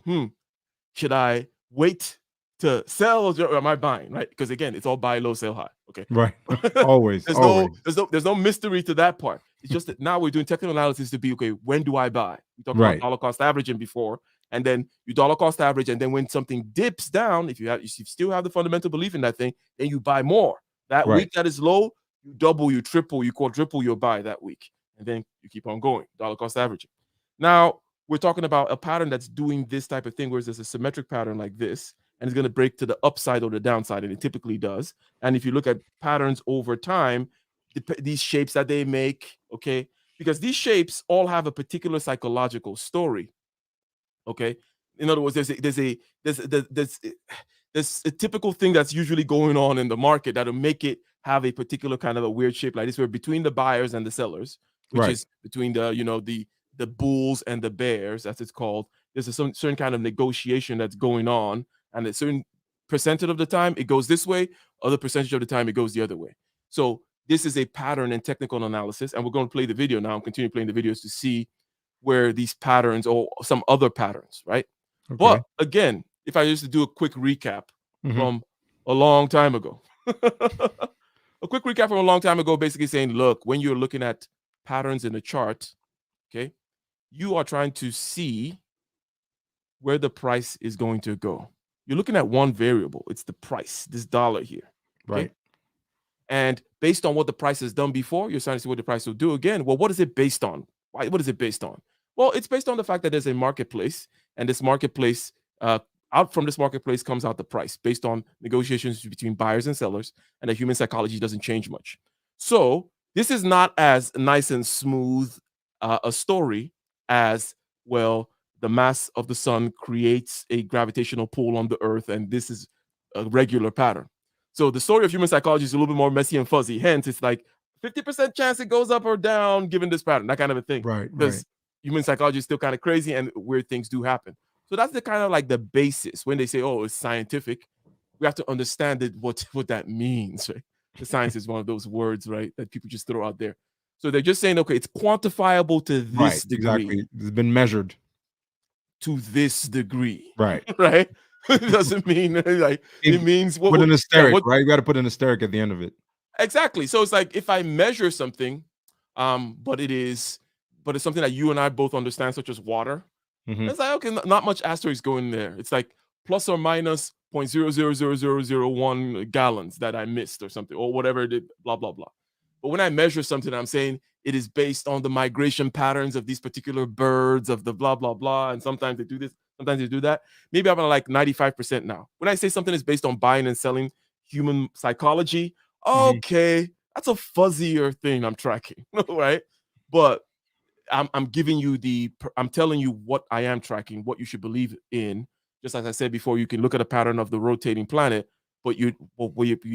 should I wait to sell or am I buying? Right? Because again, it's all buy low, sell high. Okay. Right. Always. There's no mystery to that part. It's just that now we're doing technical analysis to be, okay, when do I buy? We talked about dollar cost averaging before, and then you dollar cost average, and then when something dips down, if you still have the fundamental belief in that thing, then you buy more. That week that is low, you double, you triple, you quadruple your buy that week, and then you keep on going, dollar cost averaging. Now we're talking about a pattern that's doing this type of thing, where there's a symmetric pattern like this, and it's going to break to the upside or the downside, and it typically does. And if you look at patterns over time, these shapes that they make, okay, because these shapes all have a particular psychological story, okay. In other words, there's a typical thing that's usually going on in the market that'll make it have a particular kind of a weird shape like this, where between the buyers and the sellers, which is between the bulls and the bears, as it's called, there's a certain kind of negotiation that's going on, and a certain percentage of the time it goes this way, other percentage of the time it goes the other way. So this is a pattern in technical analysis, and we're going to play the video now. I'm continuing playing the videos to see where these patterns or some other patterns, right? Okay. But again, if I used to do a quick recap from a long time ago, a quick recap from a long time ago, basically saying, look, when you're looking at patterns in a chart, okay, you are trying to see where the price is going to go. You're looking at one variable. It's the price, this dollar here. Okay? Right. And based on what the price has done before, you're trying to see what the price will do again. Well, what is it based on? Why? What is it based on? Well, it's based on the fact that there's a marketplace, and this marketplace, out from this marketplace comes out the price based on negotiations between buyers and sellers, and the human psychology doesn't change much. So this is not as nice and smooth a story as, well, the mass of the sun creates a gravitational pull on the earth, and this is a regular pattern. So the story of human psychology is a little bit more messy and fuzzy. Hence, it's like 50% chance it goes up or down given this pattern, that kind of a thing. Right. Because human psychology is still kind of crazy, and weird things do happen. So that's the kind of like the basis. When they say, oh, it's scientific, we have to understand what that means, right? The science is one of those words, right, that people just throw out there. So they're just saying, okay, it's quantifiable to this degree. Exactly. It's been measured to this degree. Right. Right. It doesn't mean like it means what, put an asterisk, right? You got to put an asterisk at the end of it. Exactly. So it's like if I measure something, but it's something that you and I both understand, such as water. It's like, okay, not much asterisk going there. It's like plus or minus 0.000001 gallons that I missed or something, or whatever it did, blah, blah, blah. But when I measure something, I'm saying it is based on the migration patterns of these particular birds, of the blah, blah, blah. And sometimes they do this, sometimes they do that. Maybe I'm at like 95% now. When I say something is based on buying and selling human psychology, okay, that's a fuzzier thing I'm tracking, right? But I'm giving you I'm telling you what I am tracking, what you should believe in. Just as I said before, you can look at a pattern of the rotating planet, but you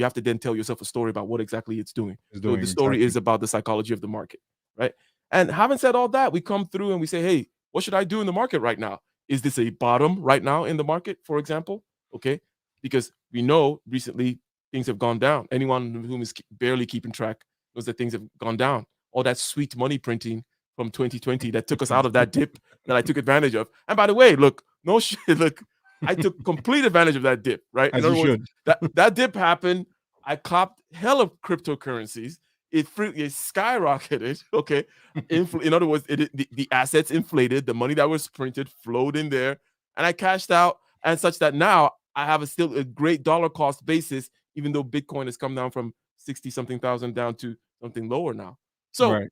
have to then tell yourself a story about what exactly it's doing. So the story is about the psychology of the market, right? And having said all that, we come through and we say, hey, what should I do in the market right now? Is this a bottom right now in the market, for example? Okay, because we know recently things have gone down. Anyone who is barely keeping track knows that things have gone down. All that sweet money printing from 2020 that took us out of that dip that I took advantage of. And by the way, look, no shit, look, I took complete advantage of that dip, right? As you should. That dip happened. I copped hell of cryptocurrencies. It skyrocketed, okay? In other words, the assets inflated, the money that was printed flowed in there, and I cashed out, and such that now I have still a great dollar cost basis, even though Bitcoin has come down from 60-something thousand down to something lower now. So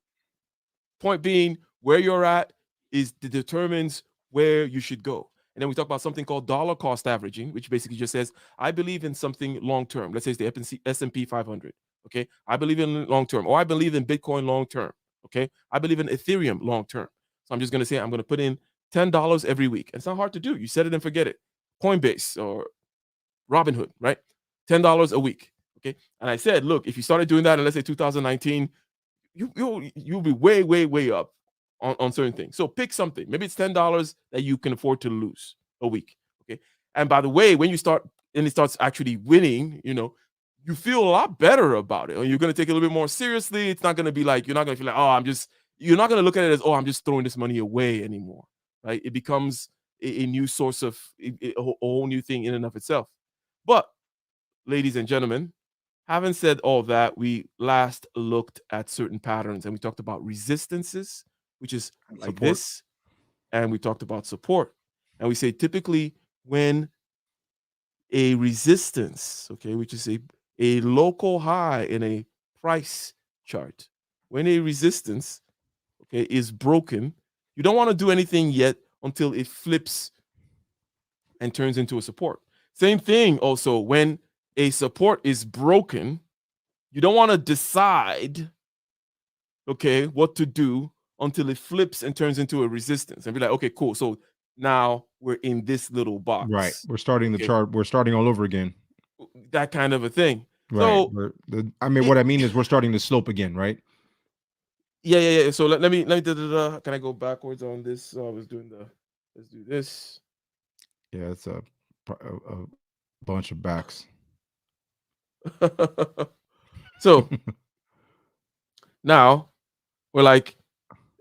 point being, where you're at determines where you should go. And then we talk about something called dollar cost averaging, which basically just says, I believe in something long term. Let's say it's the S&P 500. Okay. I believe in long term, or I believe in Bitcoin long term. Okay. I believe in Ethereum long term. So I'm just going to say, I'm going to put in $10 every week. And it's not hard to do. You set it and forget it. Coinbase or Robinhood, right? $10 a week. Okay. And I said, look, if you started doing that in, let's say 2019, you'll be way, way, way up on certain things. So pick something. Maybe it's $10 that you can afford to lose a week. Okay. And by the way, when you start and it starts actually winning, you feel a lot better about it. Or you're going to take it a little bit more seriously. It's not going to be like, you're not going to feel like, you're not going to look at it as, I'm just throwing this money away anymore. Right. It becomes a new source of a whole new thing in and of itself. But ladies and gentlemen, having said all that, we last looked at certain patterns and we talked about resistances, which is like support. This, and we talked about support. And we say typically when a resistance, okay, which is a local high in a price chart, when a resistance, okay, is broken, you don't want to do anything yet until it flips and turns into a support. Same thing also when a support is broken, you don't want to decide, okay, what to do until it flips and turns into a resistance and be like, okay, cool. So now we're in this little box. Right. We're starting the chart. We're starting all over again. That kind of a thing. Right. So, what I mean is we're starting the slope again, right? Yeah. So let me can I go backwards on this? So I was doing let's do this. Yeah, it's a bunch of backs. So now we're like,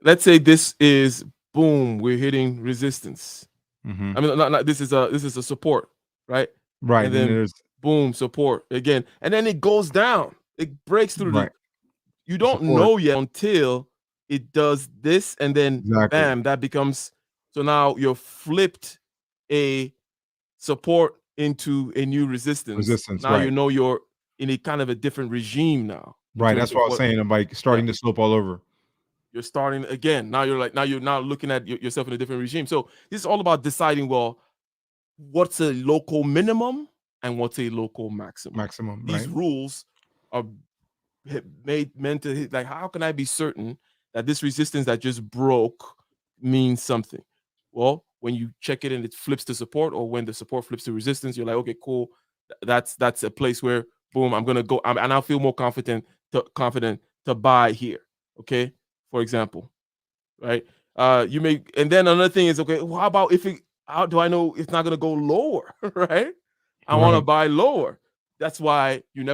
let's say this is boom, we're hitting resistance. Mm-hmm. I mean, not this is a support, right? Right. And then there's boom, support again, and then it goes down. It breaks through right. You don't know yet until it does this, and then bam, that becomes. So now you're flipped a support into a new resistance. Now right. you know you're in a kind of a different regime now. Right. That's what I was saying. I'm like starting the slope all over. You're starting again. Now you're now looking at yourself in a different regime. So this is all about deciding, well, what's a local minimum and what's a local maximum. These rules are meant to hit, like, how can I be certain that this resistance that just broke means something? Well, when you check it and it flips to support, or when the support flips to resistance, you're like, okay, cool. That's a place where boom, I'm gonna go, and I'll feel more confident to buy here. Okay, for example, right? You may, and then another thing is, okay, well, how about how do I know it's not gonna go lower? Right? I want to buy lower. That's why you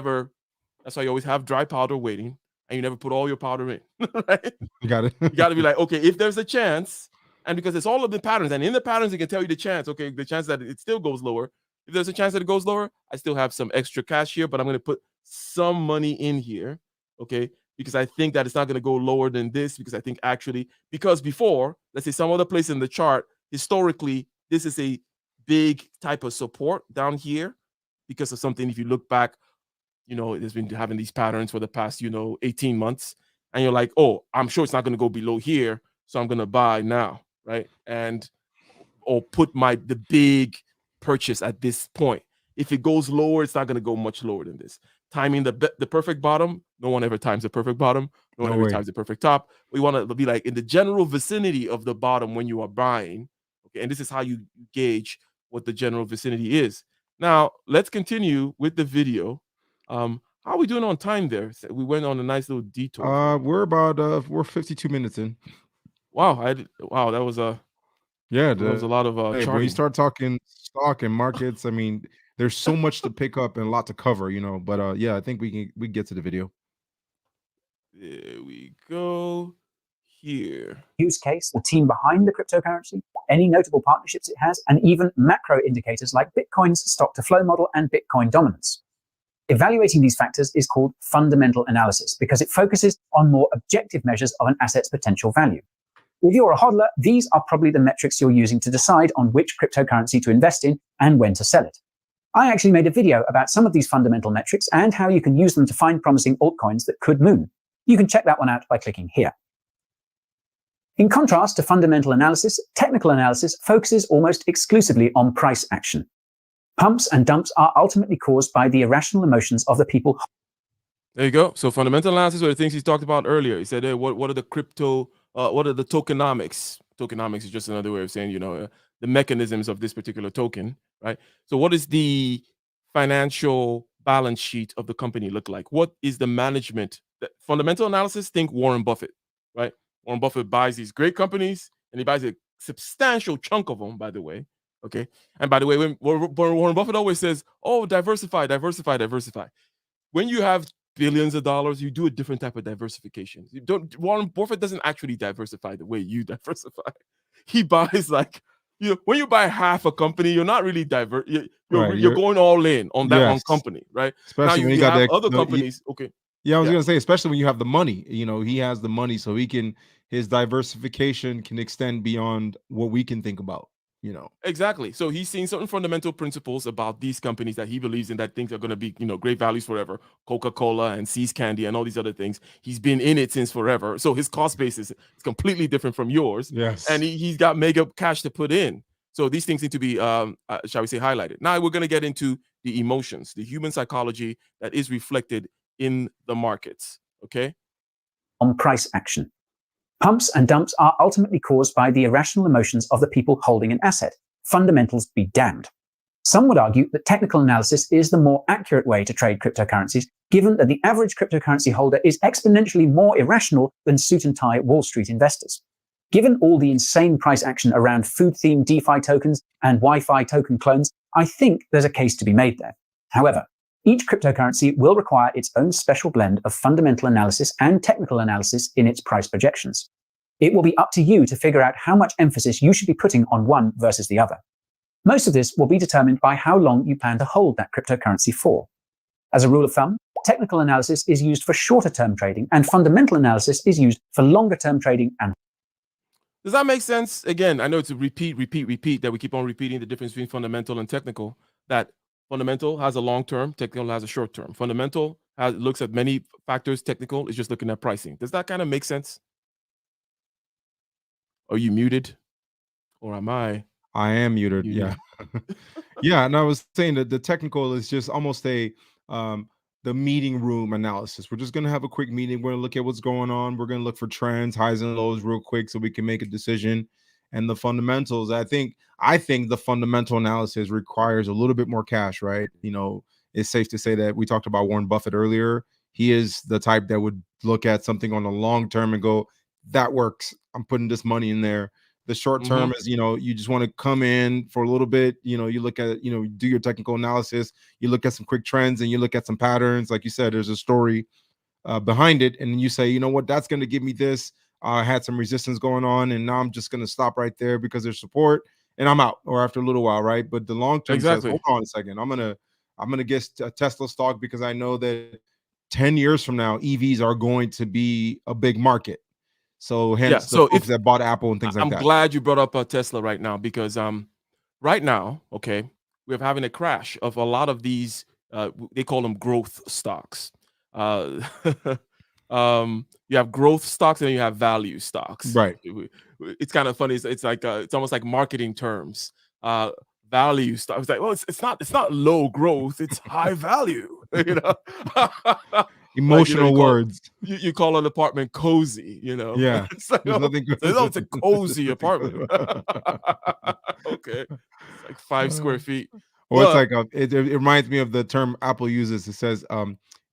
always have dry powder waiting, and you never put all your powder in. Right? You got it. You got to be like, okay, if there's a chance, and because it's all of the patterns, and in the patterns it can tell you the chance. Okay, the chance that it still goes lower. If there's a chance that it goes lower, I still have some extra cash here, but I'm going to put some money in here, okay, because I think that it's not going to go lower than this, because I think because before, let's say some other place in the chart, historically, this is a big type of support down here because of something. If you look back, it's been having these patterns for the past, 18 months, and you're like, oh, I'm sure it's not going to go below here, so I'm going to buy now, right? Or put the big purchase at this point. If it goes lower, it's not going to go much lower than this. Timing the perfect bottom, no one ever times the perfect bottom. No one ever times the perfect top. We want to be like in the general vicinity of the bottom when you are buying. Okay, and this is how you gauge what the general vicinity is. Now, let's continue with the video. How are we doing on time there? We went on a nice little detour. We're 52 minutes in. Wow, that was a there was a lot of when you start talking stock and markets, I mean, there's so much to pick up and a lot to cover, but yeah, I think we get to the video. There we go. Here. Use case, the team behind the cryptocurrency, any notable partnerships it has, and even macro indicators like Bitcoin's stock-to-flow model and Bitcoin dominance. Evaluating these factors is called fundamental analysis because it focuses on more objective measures of an asset's potential value. If you're a hodler, these are probably the metrics you're using to decide on which cryptocurrency to invest in and when to sell it. I actually made a video about some of these fundamental metrics and how you can use them to find promising altcoins that could moon. You can check that one out by clicking here. In contrast to fundamental analysis, technical analysis focuses almost exclusively on price action. Pumps and dumps are ultimately caused by the irrational emotions of the people. There you go. So fundamental analysis were the things he talked about earlier. He said, hey, what are the crypto, what are the tokenomics? Tokenomics is just another way of saying, the mechanisms of this particular token, right? So what is the financial balance sheet of the company look like? What is the management? Fundamental analysis, think Warren Buffett, right? Warren Buffett buys these great companies and he buys a substantial chunk of them, by the way. Okay. And by the way, when Warren Buffett always says, oh, diversify, diversify, diversify. When you have billions of dollars, you do a different type of diversification. Warren Buffett doesn't actually diversify the way you diversify. He buys when you buy half a company, you're not really you're going all in on that one company, right? Especially now when you got have other companies. Okay. Yeah, I was gonna say, especially when you have the money, he has the money, so his diversification can extend beyond what we can think about. Exactly. So he's seen certain fundamental principles about these companies that he believes in, that things are going to be, great values forever. Coca-Cola and See's Candy and all these other things. He's been in it since forever. So his cost base is completely different from yours. Yes. And he's got mega cash to put in. So these things need to be, shall we say, highlighted. Now we're going to get into the emotions, the human psychology that is reflected in the markets. Okay. On price action. Pumps and dumps are ultimately caused by the irrational emotions of the people holding an asset. Fundamentals be damned. Some would argue that technical analysis is the more accurate way to trade cryptocurrencies, given that the average cryptocurrency holder is exponentially more irrational than suit and tie Wall Street investors. Given all the insane price action around food-themed DeFi tokens and Wi-Fi token clones, I think there's a case to be made there. However, each cryptocurrency will require its own special blend of fundamental analysis and technical analysis in its price projections. It will be up to you to figure out how much emphasis you should be putting on one versus the other. Most of this will be determined by how long you plan to hold that cryptocurrency for. As a rule of thumb, technical analysis is used for shorter-term trading, and fundamental analysis is used for longer-term trading. And does that make sense? Again, I know it's a repeat, that we keep on repeating the difference between fundamental and technical, that fundamental has a long-term, technical has a short-term. Fundamental looks at many factors, technical is just looking at pricing. Does that kind of make sense? Are you muted? Or am I? I am muted. Yeah. Yeah. And I was saying that the technical is just almost the meeting room analysis. We're just going to have a quick meeting. We're going to look at what's going on. We're going to look for trends, highs and lows real quick so we can make a decision. And the fundamentals, I think the fundamental analysis requires a little bit more cash, right? It's safe to say that we talked about Warren Buffett earlier. He is the type that would look at something on the long term and go, that works. I'm putting this money in there. The short term is, you just want to come in for a little bit. You look at, do your technical analysis. You look at some quick trends and you look at some patterns. Like you said, there's a story behind it. And you say, you know what, that's going to give me this. I had some resistance going on and now I'm just going to stop right there because there's support and I'm out, or after a little while, right? But the long term says, hold on a second. I'm going to get a Tesla stock because I know that 10 years from now, EVs are going to be a big market. So hence the folks that bought Apple and things like that. I'm glad you brought up Tesla right now, because right now, okay, we're having a crash of a lot of these, they call them growth stocks. You have growth stocks and you have value stocks. Right. It's kind of funny. It's like it's almost like marketing terms. Value stock. It's like, well, it's not low growth. It's high value. Emotional words. You call an apartment cozy. Yeah. It's like, it's a cozy apartment. Okay. It's like 5 square feet. Or it's like it reminds me of the term Apple uses. It says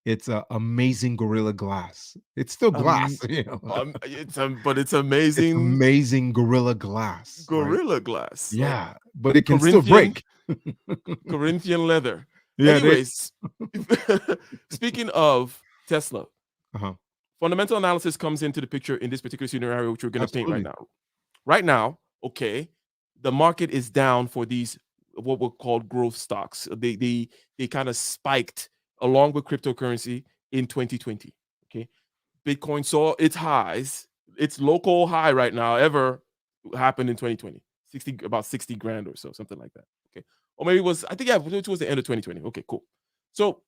it's amazing Gorilla Glass. It's still glass, but it's amazing. It's amazing Gorilla Glass. Gorilla Glass. Yeah, but it can still break. Corinthian leather. Yeah. Anyways, speaking of Tesla, fundamental analysis comes into the picture in this particular scenario, which we're going to paint right now. Right now, okay, the market is down for these what were called growth stocks. They kind of spiked along with cryptocurrency in 2020. Okay, Bitcoin saw its highs, its local high right now ever happened in 2020. About 60 grand or so, something like that. Okay, or maybe it was, I think, towards the end of 2020. Okay, cool. So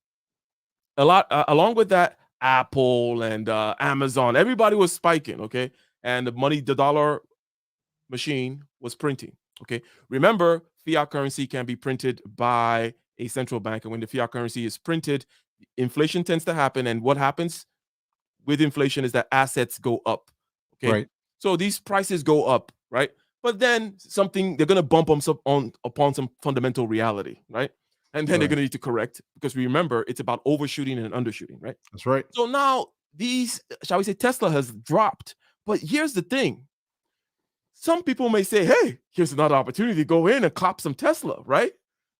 a lot along with that, Apple and Amazon, everybody was spiking. Okay, and the dollar machine was printing. Okay, remember, fiat currency can be printed by a central bank, and when the fiat currency is printed, inflation tends to happen. And what happens with inflation is that assets go up. Okay, Right. so these prices go up, right? But then they're going to bump them upon some fundamental reality, right? And then they're Right. going to need to correct, because remember, it's about overshooting and undershooting, right? That's right. So now shall we say, Tesla has dropped. But here's the thing. Some people may say, hey, here's another opportunity to go in and cop some Tesla, right?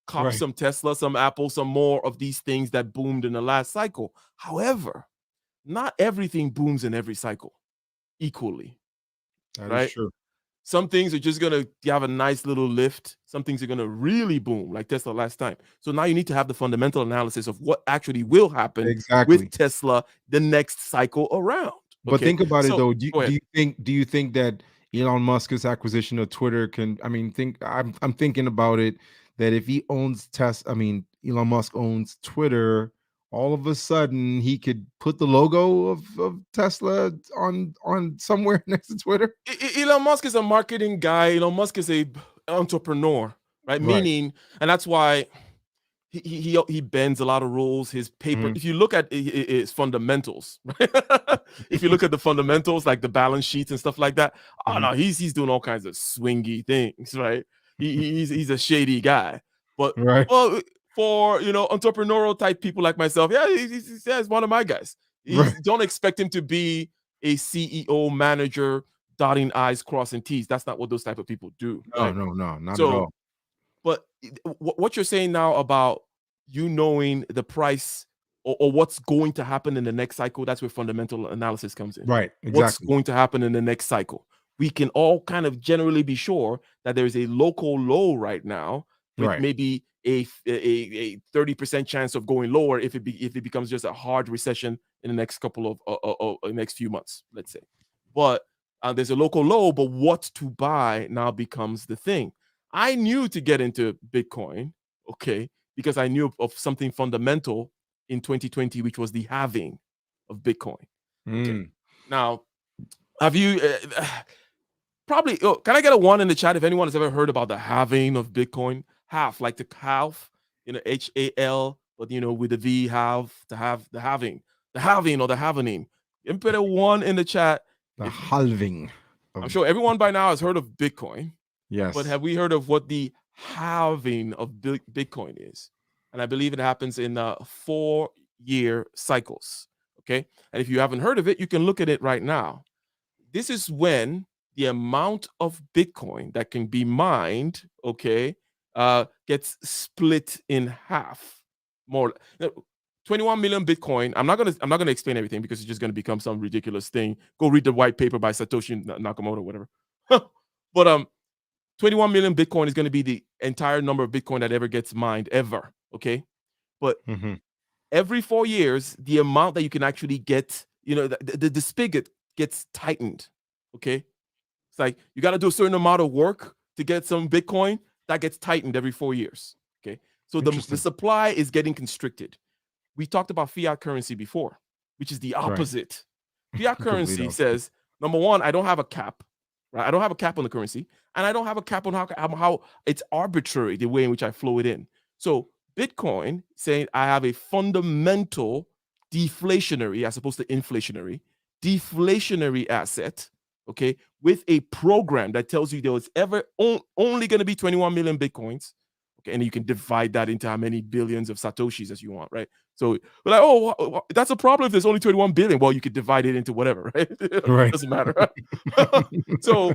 Cop Right. some Tesla, some Apple, some more of these things that boomed in the last cycle. However, not everything booms in every cycle equally, That is right? true. Some things are just going to have a nice little lift. Some things are going to really boom, like Tesla last time. So now you need to have the fundamental analysis of what actually will happen Exactly. with Tesla the next cycle around. But Okay? think about it So, though. go ahead. Do you think that Elon Musk's acquisition of Twitter can? I mean, I'm thinking about it that if he owns Elon Musk owns Twitter, all of a sudden he could put the logo of Tesla on somewhere next to Twitter. Elon Musk is a marketing guy. Elon Musk is a entrepreneur, right? Right. Meaning, and that's why he bends a lot of rules. His paper, Mhm. if you look at his fundamentals, right? If you look at the fundamentals, like the balance sheets and stuff like that, oh Mhm. no, he's doing all kinds of swingy things, right? He's a shady guy. But Right. well, for entrepreneurial type people like myself, yeah, he's one of my guys. Right. Don't expect him to be a CEO manager, dotting I's, crossing T's. That's not what those type of people do, right? No, not at So, all. but what you're saying now about you knowing the price or what's going to happen in the next cycle, that's where fundamental analysis comes in. Right. What's Exactly. going to happen in the next cycle? We can all kind of generally be sure that there is a local low right now with Right. maybe a 30% chance of going lower if it becomes just a hard recession in the next couple of next few months, let's say. But there's a local low, but what to buy now becomes the thing. I knew to get into Bitcoin, okay, because I knew of something fundamental in 2020, which was the halving of Bitcoin. Okay. Mm. Now, have you probably, can I get a one in the chat if anyone has ever heard about the halving of Bitcoin? Half, like the half, HAL, but with the V, to have the halving or the halvening. You can put a one in the chat. The halving. I'm sure everyone by now has heard of Bitcoin. Yes. But have we heard of what the halving of Bitcoin is? And I believe it happens in 4-year cycles. Okay. And if you haven't heard of it, you can look at it right now. This is when the amount of Bitcoin that can be mined, okay, gets split in half. More 21 million Bitcoin. I'm not gonna explain everything because it's just gonna become some ridiculous thing. Go read the white paper by Satoshi Nakamoto, whatever. But 21 million Bitcoin is going to be the entire number of Bitcoin that ever gets mined ever. Okay. But every 4 years, the amount that you can actually get, the spigot gets tightened. Okay. It's like you got to do a certain amount of work to get some Bitcoin that gets tightened every 4 years. Okay. So the supply is getting constricted. We talked about fiat currency before, which is the opposite. Fiat currency says, number one, I don't have a cap. Right? I don't have a cap on the currency, and I don't have a cap on how it's arbitrary the way in which I flow it in. So Bitcoin saying I have a fundamental deflationary as opposed to inflationary, deflationary asset, okay, with a program that tells you there was only going to be 21 million Bitcoins. Okay, and you can divide that into how many billions of Satoshis as you want, right? So we're like, oh, that's a problem if there's only 21 billion. Well, you could divide it into whatever, right? Right. Doesn't matter. So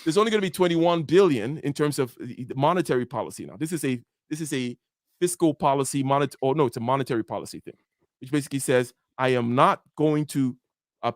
there's only going to be 21 billion in terms of the monetary policy. Now, this is a fiscal policy, it's a monetary policy thing, which basically says I am not going to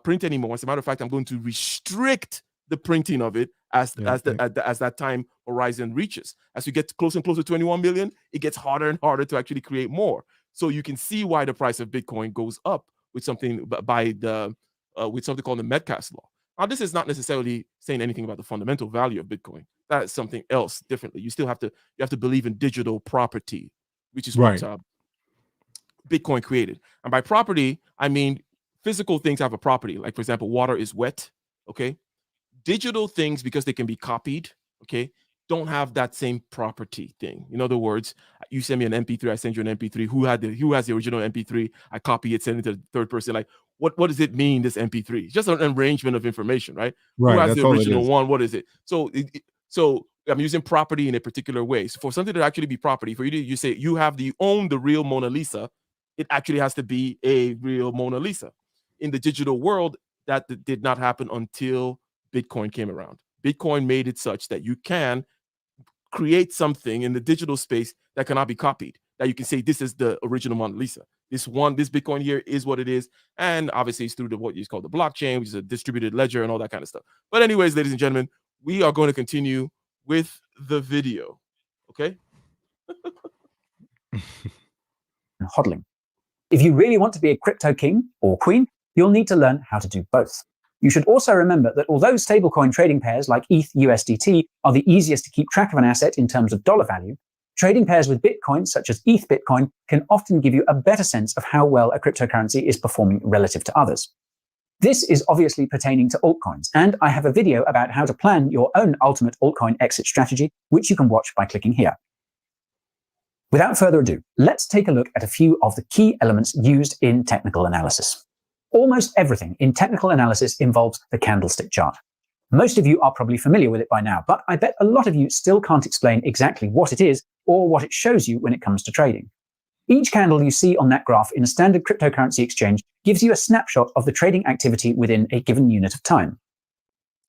print anymore. As a matter of fact, I'm going to restrict the printing of it as that time horizon reaches. As you get closer and closer to 21 million, it gets harder and harder to actually create more. So you can see why the price of Bitcoin goes up with something with something called the Metcalfe law. Now, this is not necessarily saying anything about the fundamental value of Bitcoin. That is something else differently. You have to believe in digital property, which is what Bitcoin created. And by property, I mean physical things have a property. Like, for example, water is wet. Okay. Digital things, because they can be copied, okay, don't have that same property thing. In other words, you send me an MP3, I send you an MP3. Who has the original MP3? I copy it, send it to the third person. Like, what does it mean, this MP3? It's just an arrangement of information, right? Right. Who has That's the all it original is. one? What is it? So I'm using property in a particular way. So for something to actually be property, for you say you own the real Mona Lisa, it actually has to be a real Mona Lisa. In the digital world, that did not happen until Bitcoin came around. Bitcoin made it such that you can create something in the digital space that cannot be copied, that you can say this is the original Mona Lisa. This Bitcoin here is what it is. And obviously it's through what you call the blockchain, which is a distributed ledger and all that kind of stuff. But anyways, ladies and gentlemen, we are going to continue with the video. Okay. Hodling. If you really want to be a crypto king or queen, you'll need to learn how to do both. You should also remember that although stablecoin trading pairs like ETH USDT are the easiest to keep track of an asset in terms of dollar value, trading pairs with Bitcoin, such as ETH Bitcoin, can often give you a better sense of how well a cryptocurrency is performing relative to others. This is obviously pertaining to altcoins, and I have a video about how to plan your own ultimate altcoin exit strategy, which you can watch by clicking here. Without further ado, let's take a look at a few of the key elements used in technical analysis. Almost everything in technical analysis involves the candlestick chart. Most of you are probably familiar with it by now, but I bet a lot of you still can't explain exactly what it is or what it shows you when it comes to trading. Each candle you see on that graph in a standard cryptocurrency exchange gives you a snapshot of the trading activity within a given unit of time.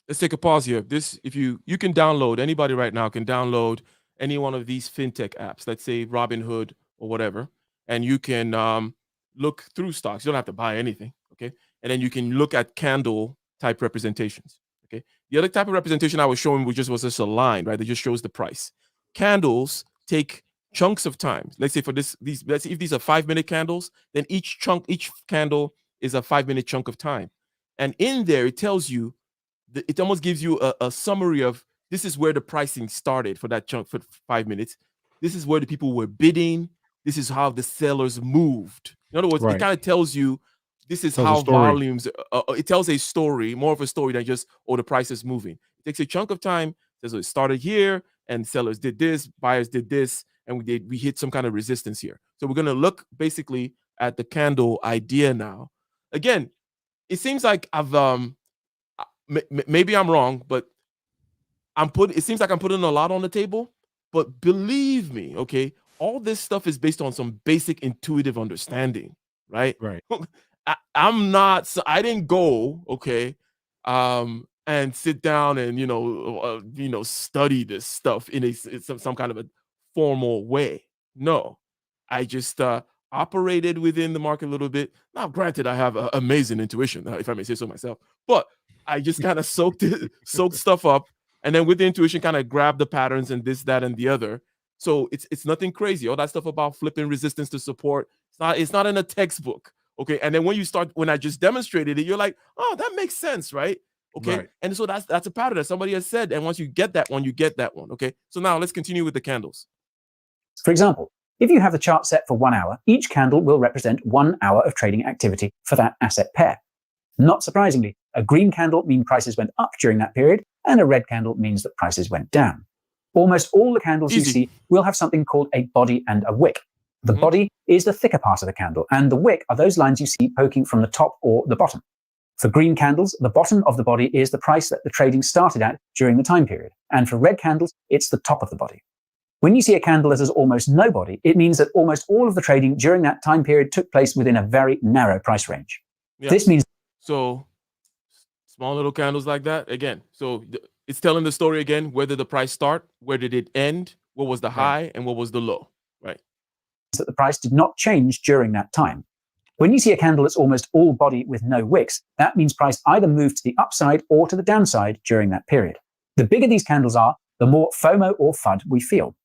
Let's take a pause here. If you can download, anybody right now can download any one of these fintech apps, let's say Robinhood or whatever, and you can look through stocks. You don't have to buy anything, okay? And then you can look at candle type representations, okay? The other type of representation I was showing was just a line, right? That just shows the price. Candles take chunks of time. Let's say let's say if these are 5-minute candles, then each candle is a 5-minute chunk of time. And in there, it tells you, it almost gives you a summary of, this is where the pricing started for that chunk for 5 minutes. This is where the people were bidding. This is how the sellers moved. In other words, Right. It kind of tells you, this is Tells a how story. volumes, it tells a story, more of a story than just, the price is moving. It takes a chunk of time, says it started here, and sellers did this, buyers did this, and we hit some kind of resistance here. So we're going to look basically at the candle idea now. Again, it seems like maybe I'm wrong, but it seems like I'm putting a lot on the table, but believe me, okay, all this stuff is based on some basic intuitive understanding, right? Right. I didn't go, okay, and sit down and, study this stuff in some kind of a formal way. No, I just operated within the market a little bit. Now, granted, I have amazing intuition, if I may say so myself, but I just kind of soaked stuff up. And then with the intuition, kind of grab the patterns and this, that, and the other. So it's nothing crazy. All that stuff about flipping resistance to support, it's not in a textbook. Okay. And then when I just demonstrated it, you're like, oh, that makes sense, right? Okay. Right. And so that's a pattern that somebody has said. And once you get that one, you get that one. Okay. So now let's continue with the candles. For example, if you have the chart set for 1 hour, each candle will represent 1 hour of trading activity for that asset pair. Not surprisingly, a green candle means prices went up during that period, and a red candle means that prices went down. Almost all the candles you see will have something called a body and a wick. The body is the thicker part of the candle, and the wick are those lines you see poking from the top or the bottom. For green candles, the bottom of the body is the price that the trading started at during the time period, and for red candles, it's the top of the body. When you see a candle that has almost no body, it means that almost all of the trading during that time period took place within a very narrow price range. Yeah. This means so small little candles like that again. So it's telling the story again. Where did the price start? Where did it end? What was the high and what was the low? Right. That the price did not change during that time. When you see a candle that's almost all body with no wicks, that means price either moved to the upside or to the downside during that period. The bigger these candles are, the more FOMO or FUD we feel.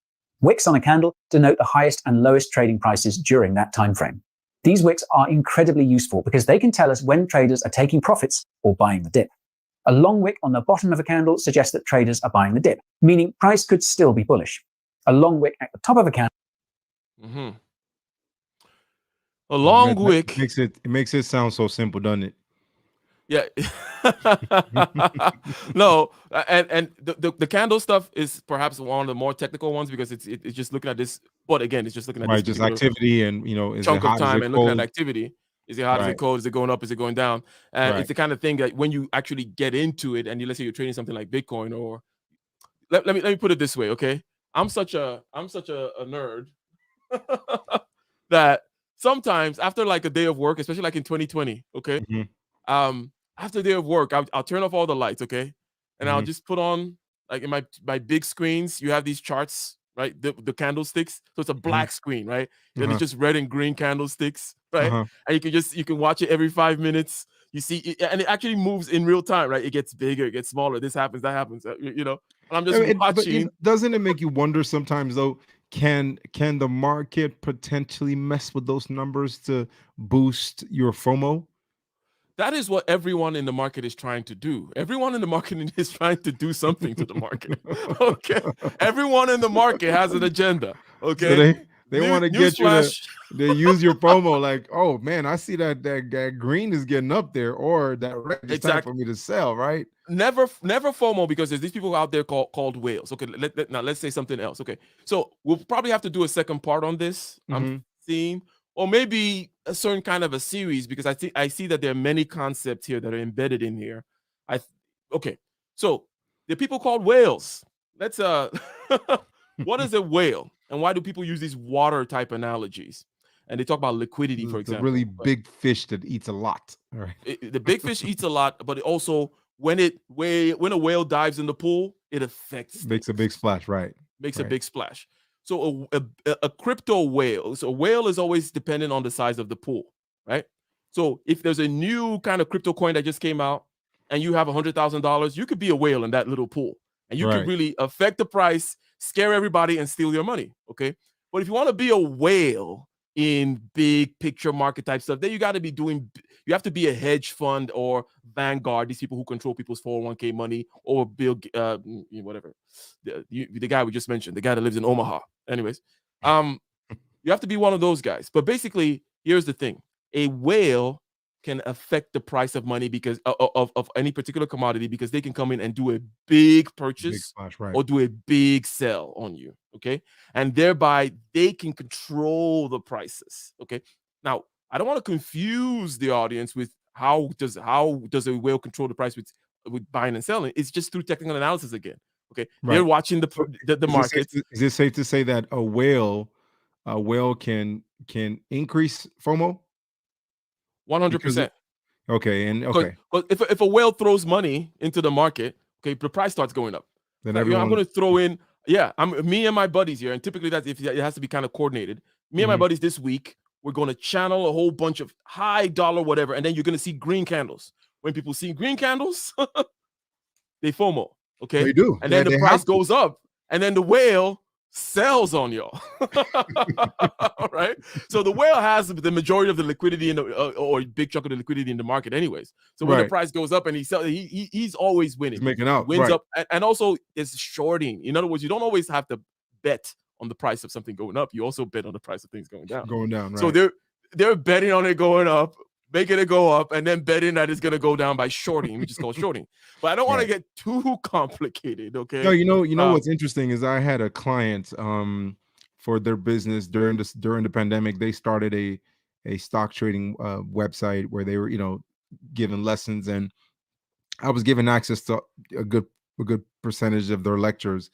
Wicks on a candle denote the highest and lowest trading prices during that time frame. These wicks are incredibly useful because they can tell us when traders are taking profits or buying the dip. A long wick on the bottom of a candle suggests that traders are buying the dip, meaning price could still be bullish. A long wick at the top of a candle. A long wick it makes it sound so simple, doesn't it? Yeah. No, and the candle stuff is perhaps one of the more technical ones because it's just looking at this. But again, it's just looking at this Right, just particular activity and, you know, is it chunk of hot, is time it and looking at cold? activity. Is it hot? Is it Right, cold? Is it going up? Is it going down? And right. it's the kind of thing that when you actually get into it, and let's say you're trading something like Bitcoin, or let me put it this way, okay? I'm such a nerd that sometimes after like a day of work, especially like in 2020, okay, Mhm, after a day of work, I'll turn off all the lights, okay, and I'll mhm, just put on like in my big screens. You have these charts, right? The candlesticks, so it's a mhm, black screen, right? And it's uh-huh, just red and green candlesticks, right? uh-huh. And you can watch it every 5 minutes. You see, and it actually moves in real time, right? It gets bigger, it gets smaller. This happens, that happens. And I'm I just mean, but, you know, watching. doesn't it make you wonder sometimes though, can the market potentially mess with those numbers to boost your FOMO? That is what everyone in the market is trying to do. Everyone in the market is trying to do something to the market. Okay. Everyone in the market has an agenda. So Okay. they wanna get you to Newsflash. they use your FOMO like, "Oh, man, I see that green is getting up there," or that red, it's time for Exactly. me to sell, right? Never FOMO, because there's these people out there called whales. Okay, now let's say something else. Okay, so we'll probably have to do a second part on this. I'm Mhm. seeing, or maybe a certain kind of a series, because I see that there are many concepts here that are embedded in here. I th- okay, so the people called whales. Let's what is a whale, and why do people use these water type analogies? And they talk about liquidity, for The really example. big fish that eats a lot. All right. The big fish eats a lot, but it also when a whale dives in the pool, it affects Makes a things, big splash, right, makes a right. big splash. So a crypto whale, so a whale is always dependent on the size of the pool, right? So if there's a new kind of crypto coin that just came out and you have $100,000, you could be a whale in that little pool, and you could Right. really affect the price, scare everybody, and steal your money. Okay, but if you want to be a whale in big picture market type stuff, then you have to be a hedge fund or Vanguard, these people who control people's 401k money, or whatever, the guy we just mentioned, the guy that lives in Omaha. Anyways, um, you have to be one of those guys. But basically, here's the thing: a whale can affect the price of money because of any particular commodity, because they can come in and do a big Big purchase splash, right. or do a big sell on you. Okay, and thereby they can control the prices. Okay, now I don't want to confuse the audience with how does a whale control the price with buying and selling. It's just through technical analysis again. Okay, they're Right. watching So the markets. is it safe to say that a whale can increase FOMO? Because it 100%. okay, and Because okay, if a whale throws money into the market, okay, the price starts going up. then Like, I'm everyone going to throw in, yeah, I'm me and my buddies here, and typically that's if it has to be kind of coordinated. Me and my mhm, buddies this week, we're going to channel a whole bunch of high dollar whatever, and then you're going to see green candles. When people see green candles, they FOMO, they okay? do. And then the They price have to. goes up, and then the whale sells on y'all. All right. So the whale has the majority of the liquidity in the or a big chunk of the liquidity in the market, anyways. So when the Right. price goes up and he's always He's winning. making He out. wins Right. up, and also it's shorting. In other words, you don't always have to bet on the price of something going up. You also bet on the price of things going down. Going down, So right. they're betting on it going up, making it go up, and then betting that it's going to go down by shorting, which is called shorting. But I don't want to Right. get too complicated. No, Okay. you know what's interesting is I had a client for their business during the pandemic. They started a stock trading website where they were, giving lessons, and I was given access to a good a good percentage of their lectures.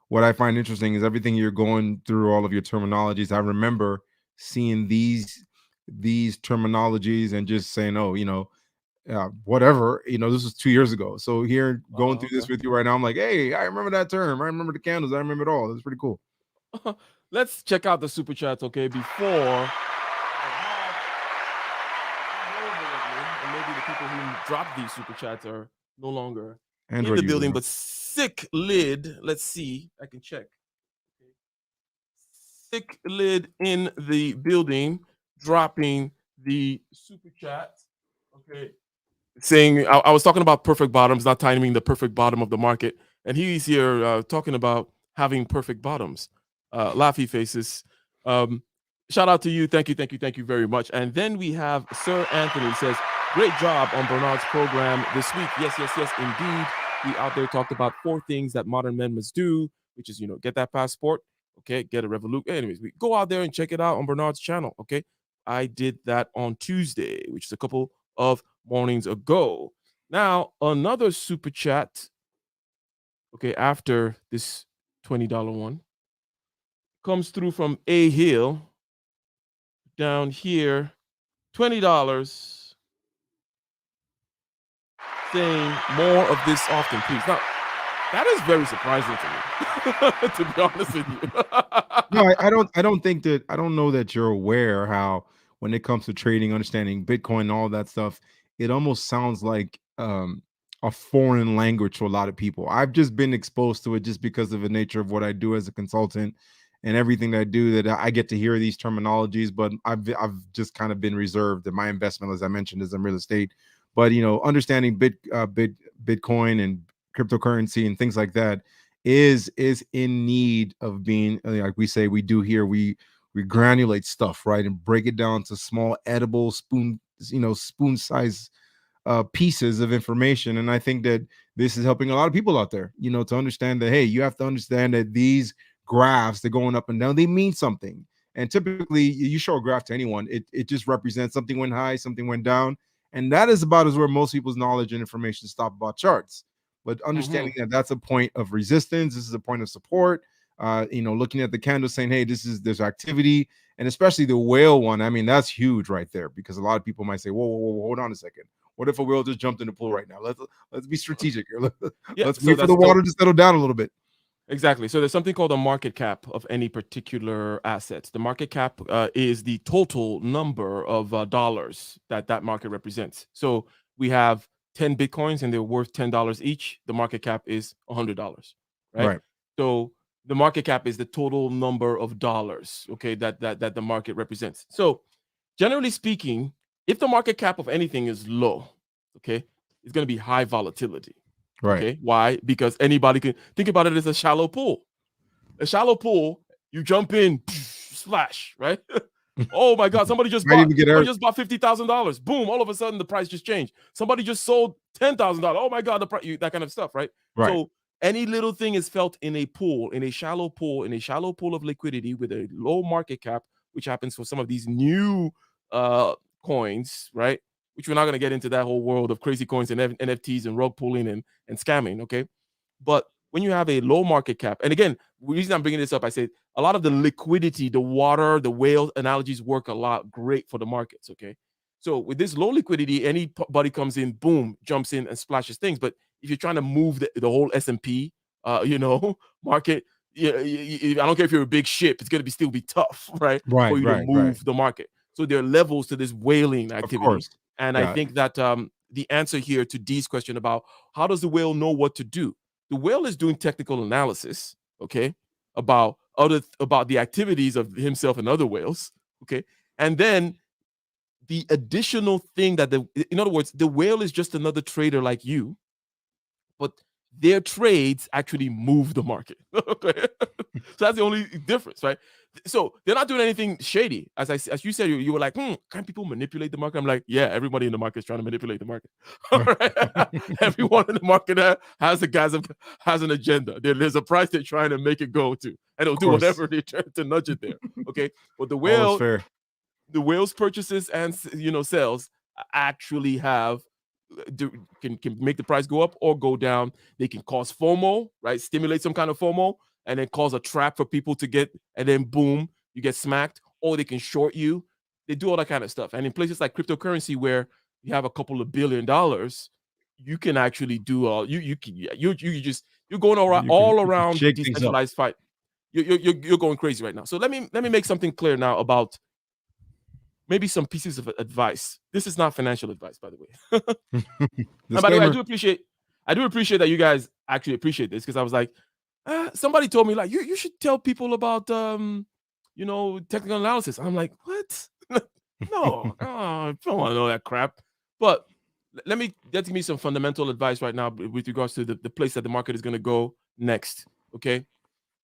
What I find interesting is everything you're going through, all of your terminologies. I remember seeing these terminologies and just saying, "Oh, whatever." This was 2 years ago. So here, going Oh, through okay. this with you right now, I'm like, "Hey, I remember that term. I remember the candles. I remember it all. It's pretty cool." Let's check out the super chats, okay? Before and maybe the people who dropped these super chats are no longer in Android the user, building, huh? but sick lid. Let's see. I can check. Sick lid in the building, dropping the super chat. Okay. Saying I was talking about perfect bottoms, not timing the perfect bottom of the market. And he's here talking about having perfect bottoms. Laughy faces. Um, Shout out to you. Thank you very much. And then we have Sir Anthony says, Great job on Bernard's program this week. Yes, indeed. He out there talked about 4 things that modern men must do, which is, get that passport, okay, get a Revolut. Anyways, we go out there and check it out on Bernard's channel, okay? I did that on Tuesday, which is a couple of mornings ago. Now, another super chat, okay, after this $20 one, comes through from A Hill down here, $20. Saying more of this often, please. Now, that is very surprising to me, to be honest with you. No, I don't know that you're aware how when it comes to trading, understanding Bitcoin, and all that stuff, it almost sounds like a foreign language to a lot of people. I've just been exposed to it just because of the nature of what I do as a consultant and everything that I do, that I get to hear these terminologies, but I've just kind of been reserved. And my investment, as I mentioned, is in real estate. But understanding Bitcoin and cryptocurrency and things like that is in need of being, like we say we do here, we granulate stuff, right, and break it down to small edible spoon size pieces of information. And I think that this is helping a lot of people out there, to understand that, hey, you have to understand that these graphs, they're going up and down, they mean something. And typically you show a graph to anyone, it just represents something went high, something went down, and that is about as where most people's knowledge and information stop about charts. But understanding that that's a point of resistance, this is a point of support, looking at the candle saying, hey, there's activity. And especially the whale one, I mean, that's huge right there, because a lot of people might say, whoa, hold on a second. What if a whale just jumped in the pool right now? Let's be strategic here. Let's wait for the water to settle down a little bit. Exactly. So there's something called a market cap of any particular asset. The market cap is the total number of dollars that market represents. So we have 10 Bitcoins and they're worth $10 each. The market cap is $100, right? So the market cap is the total number of dollars, okay, that the market represents. So generally speaking, if the market cap of anything is low, okay, it's going to be high volatility. Right. Okay. Why? Because anybody can think about it as a shallow pool. A shallow pool, you jump in, splash, right? Oh my God! Somebody just bought $50,000. Boom! All of a sudden, the price just changed. Somebody just sold $10,000. Oh my God! The price, that kind of stuff, right? So any little thing is felt in a pool, in a shallow pool of liquidity with a low market cap, which happens for some of these new coins, right? Which we're not going to get into that whole world of crazy coins and NFTs and rug pulling and scamming, okay? But when you have a low market cap, and again, the reason I'm bringing this up, I said a lot of the liquidity, the water, the whale analogies work a lot great for the markets, okay? So with this low liquidity, anybody comes in, boom, jumps in and splashes things. But if you're trying to move the whole S&P, market, I don't care if you're a big ship, it's going to still be tough, right? For you to move the market. So there are levels to this whaling activity. Of course. And I think that the answer here to Dee's question about how does the whale know what to do? The whale is doing technical analysis, okay, about the activities of himself and other whales, okay? And then the additional thing that in other words, the whale is just another trader like you, but their trades actually move the market. Okay? So that's the only difference, right? So they're not doing anything shady. As you said, you were like, can people manipulate the market? I'm like, yeah, everybody in the market is trying to manipulate the market. Right? Everyone in the market has an agenda. There's a price they're trying to make it go to, and they'll do whatever they try to nudge it there. Okay, but the whale's purchases and sales actually can make the price go up or go down. They can cause FOMO, right? Stimulate some kind of FOMO, and then cause a trap for people to get, and then boom, you get smacked. Or they can short you. They do all that kind of stuff. And in places like cryptocurrency, where you have a couple of $1 billion, you can actually do all you're going all around decentralized fight. You're going crazy right now. So let me make something clear now about maybe some pieces of advice. This is not financial advice, by the way. And by the way, I do appreciate that you guys actually appreciate this, because I was like, somebody told me like you should tell people about technical analysis. I'm like, what? No, I don't want to know that crap. But let's give me some fundamental advice right now with regards to the place that the market is going to go next. Okay.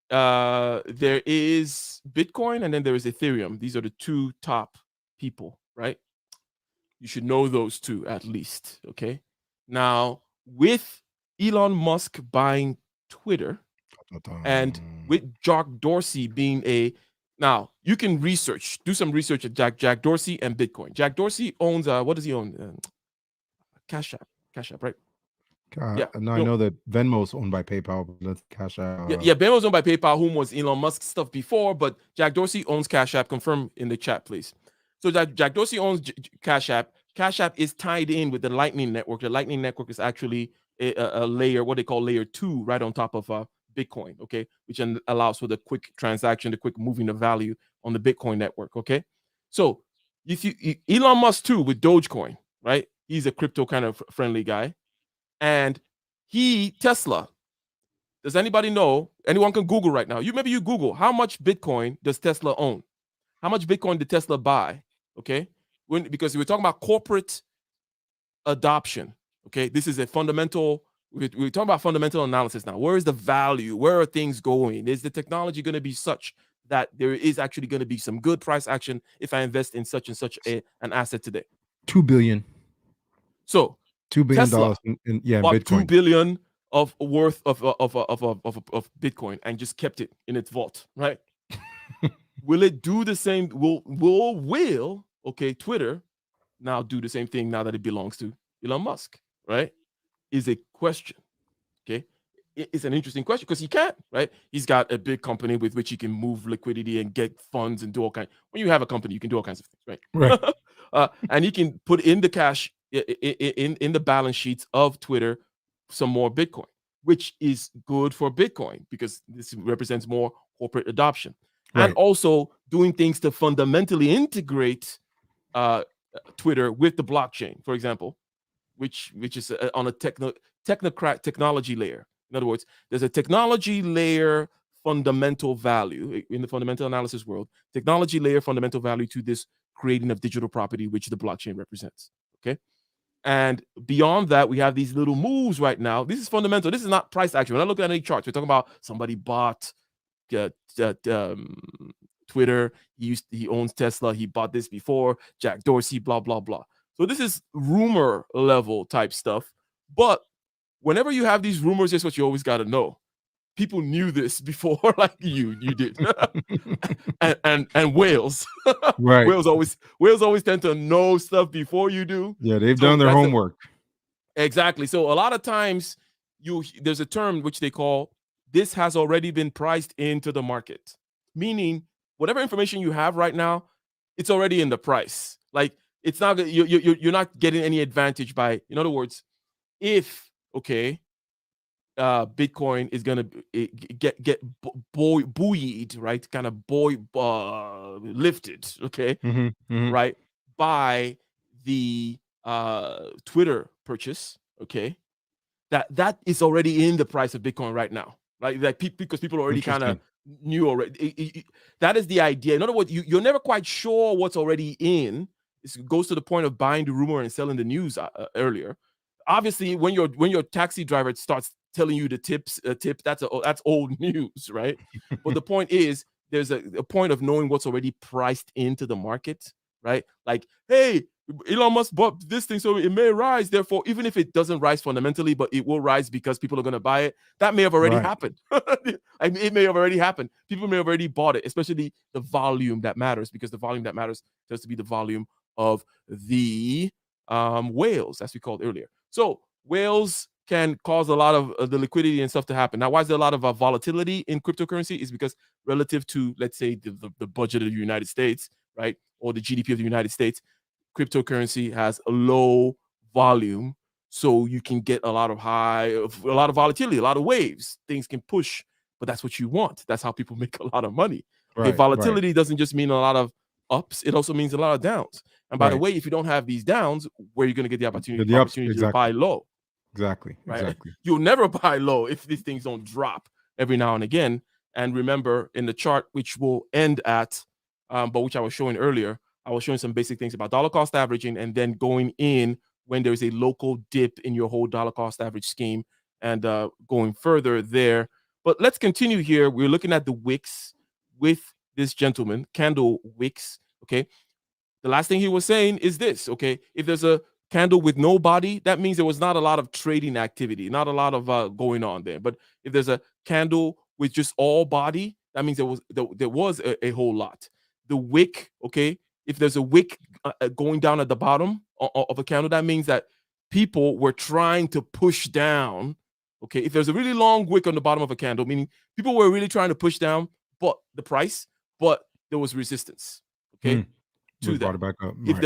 There is Bitcoin and then there is Ethereum. These are the two top people, right? You should know those two at least. Okay. Now, with Elon Musk buying Twitter and with Jack Dorsey being now you can do some research at Jack Dorsey and Bitcoin. Jack Dorsey owns what does he own? Cash App, right? Yeah. No, I know that Venmo's owned by PayPal, but that's Cash App. Yeah, Venmo's owned by PayPal, whom was Elon Musk stuff before, but Jack Dorsey owns Cash App. Confirm in the chat, please. So Jack Dorsey owns Cash App. Cash App is tied in with the Lightning Network. The Lightning Network is actually a layer, what they call layer 2, right on top of Bitcoin, okay, which allows for the quick transaction, the quick moving of value on the Bitcoin network, okay? So if Elon Musk too with Dogecoin, right? He's a crypto kind of friendly guy. And Tesla, does anybody know? Anyone can Google right now. Maybe you Google, how much Bitcoin does Tesla own? How much Bitcoin did Tesla buy? Okay. Because we're talking about corporate adoption. Okay. This is a fundamental, we're talking about fundamental analysis now. Where is the value? Where are things going? Is the technology going to be such that there is actually going to be some good price action if I invest in such and such an asset today? $2 billion. So $2 billion Tesla in bought Bitcoin. $2 billion of worth of Bitcoin and just kept it in its vault, right? Will it do the same? Will Twitter now do the same thing now that it belongs to Elon Musk, right? Is a question. Okay. It's an interesting question because he can't, right? He's got a big company with which he can move liquidity and get funds and do all kinds. When you have a company, you can do all kinds of things, right? Right. And he can put in the cash in the balance sheets of Twitter some more Bitcoin, which is good for Bitcoin because this represents more corporate adoption. Right. And also doing things to fundamentally integrate Twitter with the blockchain, for example, which is on a technology layer. In other words, there's a technology layer fundamental value in the fundamental analysis world, technology layer fundamental value to this creating of digital property, which the blockchain represents. Okay. And beyond that, we have these little moves right now. This is fundamental. This is not price action. We're not looking at any charts. We're talking about somebody bought Twitter. He owns Tesla. He bought this before. Jack Dorsey, blah, blah, blah. So this is rumor level type stuff. But whenever you have these rumors, here's what you always got to know. People knew this before, like you did, and whales, right? Whales always tend to know stuff before you do. Yeah, they've done their homework. Exactly. So a lot of times, there's a term which they call this has already been priced into the market, meaning whatever information you have right now, it's already in the price. Like it's not you're not getting any advantage by. In other words, if Bitcoin is gonna get buoyed, right? Kind of lifted, okay, right, by the Twitter purchase, okay. That is already in the price of Bitcoin right now, right? Like because people already kind of knew already. That is the idea. In other words, you're never quite sure what's already in. This goes to the point of buying the rumor and selling the news earlier. Obviously, when your taxi driver starts telling you the tip, that's old news, right? But the point is, there's a point of knowing what's already priced into the market, right? Like, hey, Elon Musk bought this thing, so it may rise. Therefore, even if it doesn't rise fundamentally, but it will rise because people are going to buy it. That may have already happened. It may have already happened. People may have already bought it, especially the volume that matters, because the volume that matters tends to be the volume of the whales, as we called earlier. So whales can cause a lot of the liquidity and stuff to happen. Now, why is there a lot of volatility in cryptocurrency? Is because relative to, let's say, the budget of the United States, right, or the GDP of the United States, cryptocurrency has a low volume, so you can get a lot of volatility, a lot of waves. Things can push, but that's what you want. That's how people make a lot of money. Okay, volatility doesn't just mean a lot of ups; it also means a lot of downs. And by the way, if you don't have these downs, where are you going to get the opportunity to buy low? Exactly. Right? Exactly. You'll never buy low if these things don't drop every now and again. And remember, in the chart, which will end at, but which I was showing earlier, I was showing some basic things about dollar cost averaging, and then going in when there's a local dip in your whole dollar cost average scheme, and going further there. But let's continue here. We're looking at the wicks with this gentleman, candle wicks. Okay. the last thing he was saying is this, okay? If there's a candle with no body, that means there was not a lot of trading activity, not a lot of going on there. But if there's a candle with just all body, that means there was a whole lot. The wick, okay? If there's a wick going down at the bottom of a candle, that means that people were trying to push down. Okay, if there's a really long wick on the bottom of a candle, meaning people were really trying to push down, but the price, but there was resistance. Okay, to that. It back up. If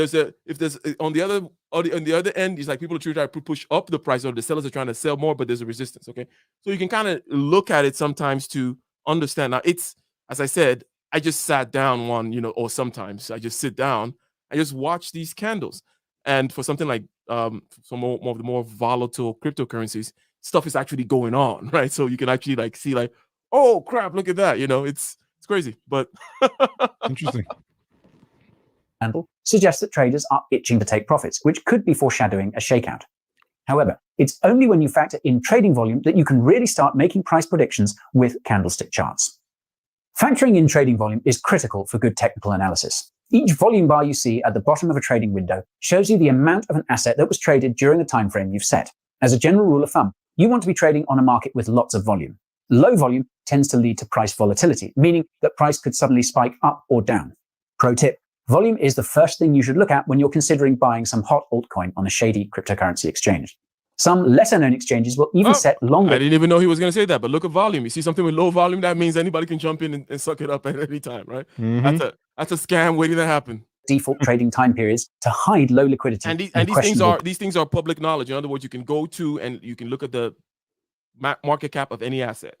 there's on the other end, it's like people are trying to push up the price, or the sellers are trying to sell more, but there's a resistance. Okay, so you can kind of look at it sometimes to understand. Now, it's, as I said, I just sat down or sometimes I just sit down, I just watch these candles, and for something like some more of the more volatile cryptocurrencies, stuff is actually going on, right? So you can actually like see like, oh crap, look at that, it's crazy, but interesting. Candle suggests that traders are itching to take profits, which could be foreshadowing a shakeout. However, it's only when you factor in trading volume that you can really start making price predictions with candlestick charts. Factoring in trading volume is critical for good technical analysis. Each volume bar you see at the bottom of a trading window shows you the amount of an asset that was traded during the time frame you've set. As a general rule of thumb, you want to be trading on a market with lots of volume. Low volume tends to lead to price volatility, meaning that price could suddenly spike up or down. Pro tip: volume is the first thing you should look at when you're considering buying some hot altcoin on a shady cryptocurrency exchange. Some lesser-known exchanges will even set longer... I didn't even know he was going to say that, but look at volume. You see something with low volume, that means anybody can jump in and suck it up at any time, right? Mm-hmm. That's a scam waiting to happen. Default trading time periods to hide low liquidity. And these things are public knowledge. In other words, you can go to and you can look at the market cap of any asset.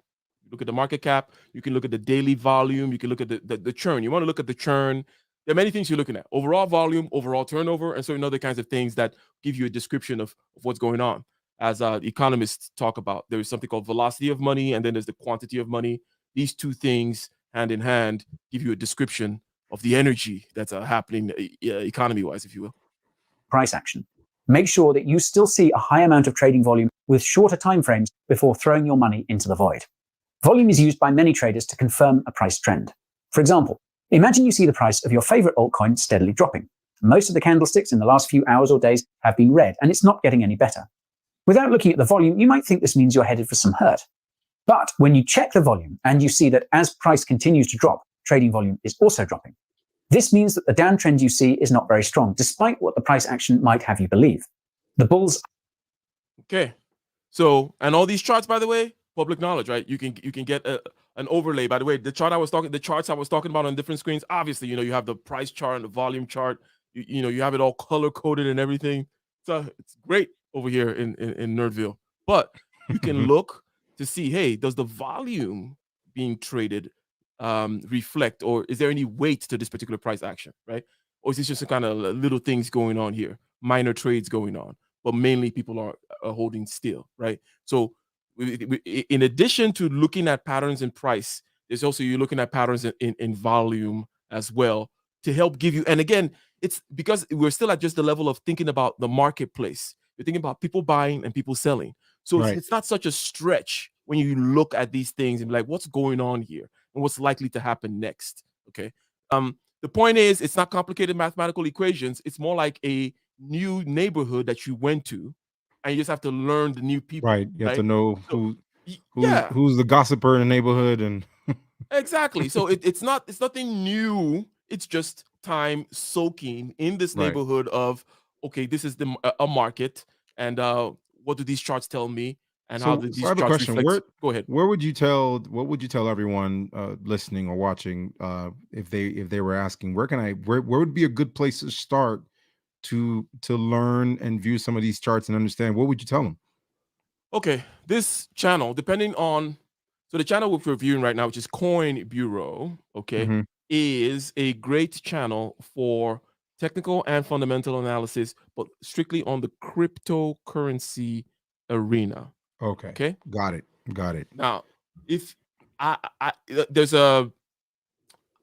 Look at the market cap. You can look at the daily volume. You can look at the churn. You want to look at the churn. There are many things you're looking at: overall volume, overall turnover, and certain other kinds of things that give you a description of what's going on. As economists talk about, there is something called velocity of money, and then there's the quantity of money. These two things, hand in hand, give you a description of the energy that's happening economy-wise, if you will. Price action. Make sure that you still see a high amount of trading volume with shorter timeframes before throwing your money into the void. Volume is used by many traders to confirm a price trend. For example, imagine you see the price of your favorite altcoin steadily dropping. Most of the candlesticks in the last few hours or days have been red, and it's not getting any better. Without looking at the volume, you might think this means you're headed for some hurt. But when you check the volume and you see that as price continues to drop, trading volume is also dropping. This means that the downtrend you see is not very strong, despite what the price action might have you believe. The bulls... Okay. So, and all these charts, by the way, public knowledge, right? You can get an overlay. By the way, the charts I was talking about on different screens, obviously, you have the price chart and the volume chart. You have it all color coded and everything. So it's great over here in Nerdville. But you can look to see, hey, does the volume being traded reflect, or is there any weight to this particular price action, right? Or is this just some kind of little things going on here, minor trades going on, but mainly people are holding still, right? So in addition to looking at patterns in price, there's also you're looking at patterns in volume as well to help give you. And again, it's because we're still at just the level of thinking about the marketplace. You're thinking about people buying and people selling. So right. It's not such a stretch when you look at these things and be like, what's going on here and what's likely to happen next? Okay. The point is, it's not complicated mathematical equations. It's more like a new neighborhood that you went to, and you just have to learn the new people. Right. You have to know who's the gossiper in the neighborhood, and exactly. So it's nothing new. It's just time soaking in this neighborhood of, okay, this is a market, and what do these charts tell me? And so, how do these I have charts a question. reflect? Go ahead. What would you tell everyone listening or watching if they were asking, where would be a good place to start to learn and view some of these charts and understand? What would you tell them? Okay, this channel, depending on, so the channel we're reviewing right now, which is Coin Bureau, okay, is a great channel for technical and fundamental analysis, but strictly on the cryptocurrency arena. Okay. Got it. Now, if there's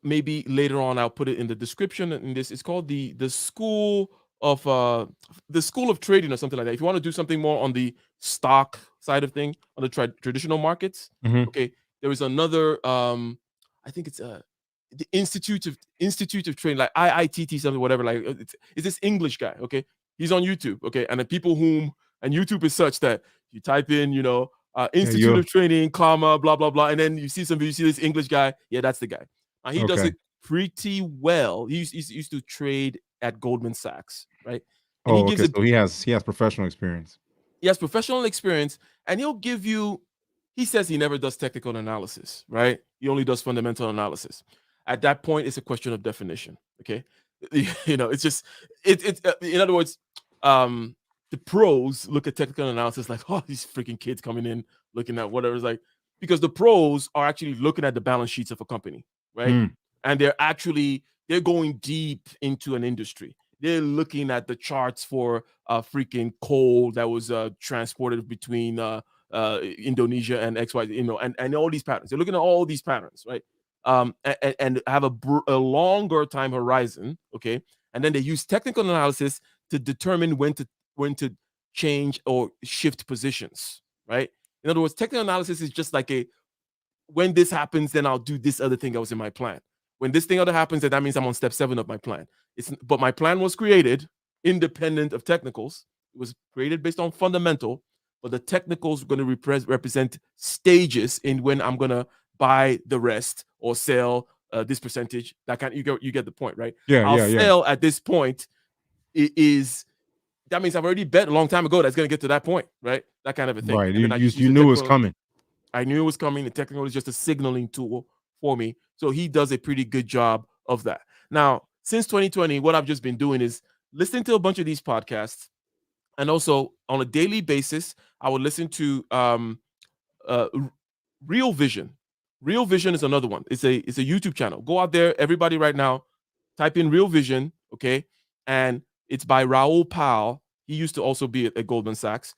maybe later on I'll put it in the description. In this, it's called the school of trading or something like that. If you want to do something more on the stock side of thing, on the traditional markets, okay, there is another. I think it's the Institute of Training, like IITT something, whatever. Like it's this English guy, okay? He's on YouTube, okay? And the people and YouTube is such that you type in, Institute of Training, comma, blah, blah, blah. And then you see this English guy. Yeah, that's the guy. He does it pretty well. He used to trade at Goldman Sachs, right? And so he has professional experience. He has professional experience, and he'll give you, he says he never does technical analysis, right? He only does fundamental analysis. At that point, it's a question of definition, okay? It's just, in other words, the pros look at technical analysis like, oh, these freaking kids coming in, looking at whatever. It's like, because the pros are actually looking at the balance sheets of a company, right? And they're going deep into an industry. They're looking at the charts for freaking coal that was transported between Indonesia and XY, and all these patterns. They're looking at all these patterns, right? And have a longer time horizon, okay? And then they use technical analysis to determine when to change or shift positions, right? In other words, technical analysis is just like when this happens, then I'll do this other thing that was in my plan. When this thing other happens, then that means I'm on step 7 of my plan. But my plan was created independent of technicals. It was created based on fundamental, but the technicals are going to represent stages in when I'm going to buy the rest or sell this percentage. You get the point, right? I'll sell at this point. That means I've already bet a long time ago that's going to get to that point, right? That kind of a thing. Right. You knew it was coming. I knew it was coming. The technical is just a signaling tool for me. So he does a pretty good job of that. Now, since 2020, what I've just been doing is listening to a bunch of these podcasts. And also on a daily basis, I would listen to Real Vision. Real Vision is another one. It's a YouTube channel. Go out there, everybody right now, type in Real Vision, okay? And it's by Raoul Pal. He used to also be at Goldman Sachs.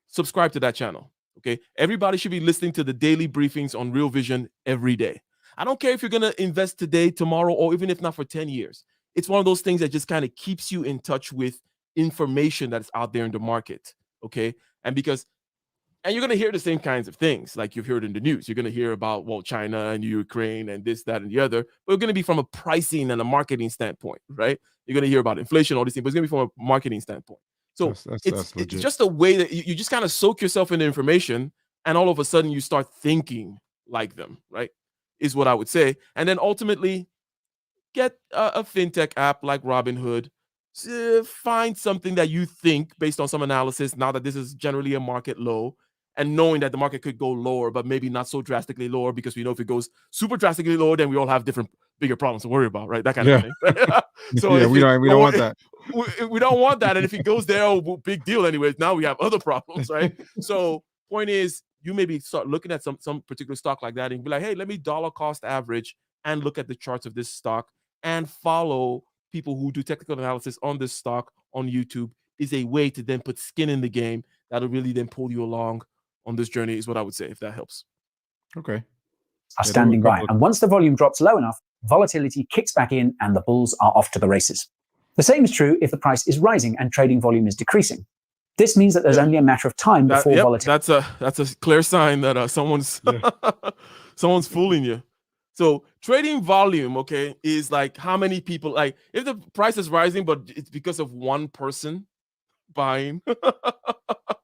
Subscribe to that channel, okay? Everybody should be listening to the daily briefings on Real Vision every day. I don't care if you're going to invest today, tomorrow, or even if not for 10 years. It's one of those things that just kind of keeps you in touch with information that's out there in the market, okay? And you're going to hear the same kinds of things like you've heard in the news. You're going to hear about, China and Ukraine and this, that, and the other. But it's going to be from a pricing and a marketing standpoint, right? You're going to hear about inflation, all these things, but it's going to be from a marketing standpoint. So it's just a way that you just kind of soak yourself in the information, and all of a sudden you start thinking like them, right? Is what I would say. And then ultimately get a fintech app like Robinhood. Find something that you think, based on some analysis, now that this is generally a market low, and knowing that the market could go lower, but maybe not so drastically lower, because we know if it goes super drastically lower, then we all have bigger problems to worry about, right? That kind of thing. So we don't want that. We don't want that. And if it goes there, big deal anyways. Now we have other problems, right? So point is, you maybe start looking at some particular stock like that and be like, hey, let me dollar cost average and look at the charts of this stock and follow people who do technical analysis on this stock on YouTube. Is a way to then put skin in the game that'll really then pull you along on this journey, is what I would say, if that helps. Okay. Are standing by. And once the volume drops low enough, volatility kicks back in and the bulls are off to the races. The same is true if the price is rising and trading volume is decreasing. This means that there's only a matter of time before volatility. That's a clear sign that someone's someone's fooling you. So trading volume, okay, is like how many people, like if the price is rising, but it's because of one person buying,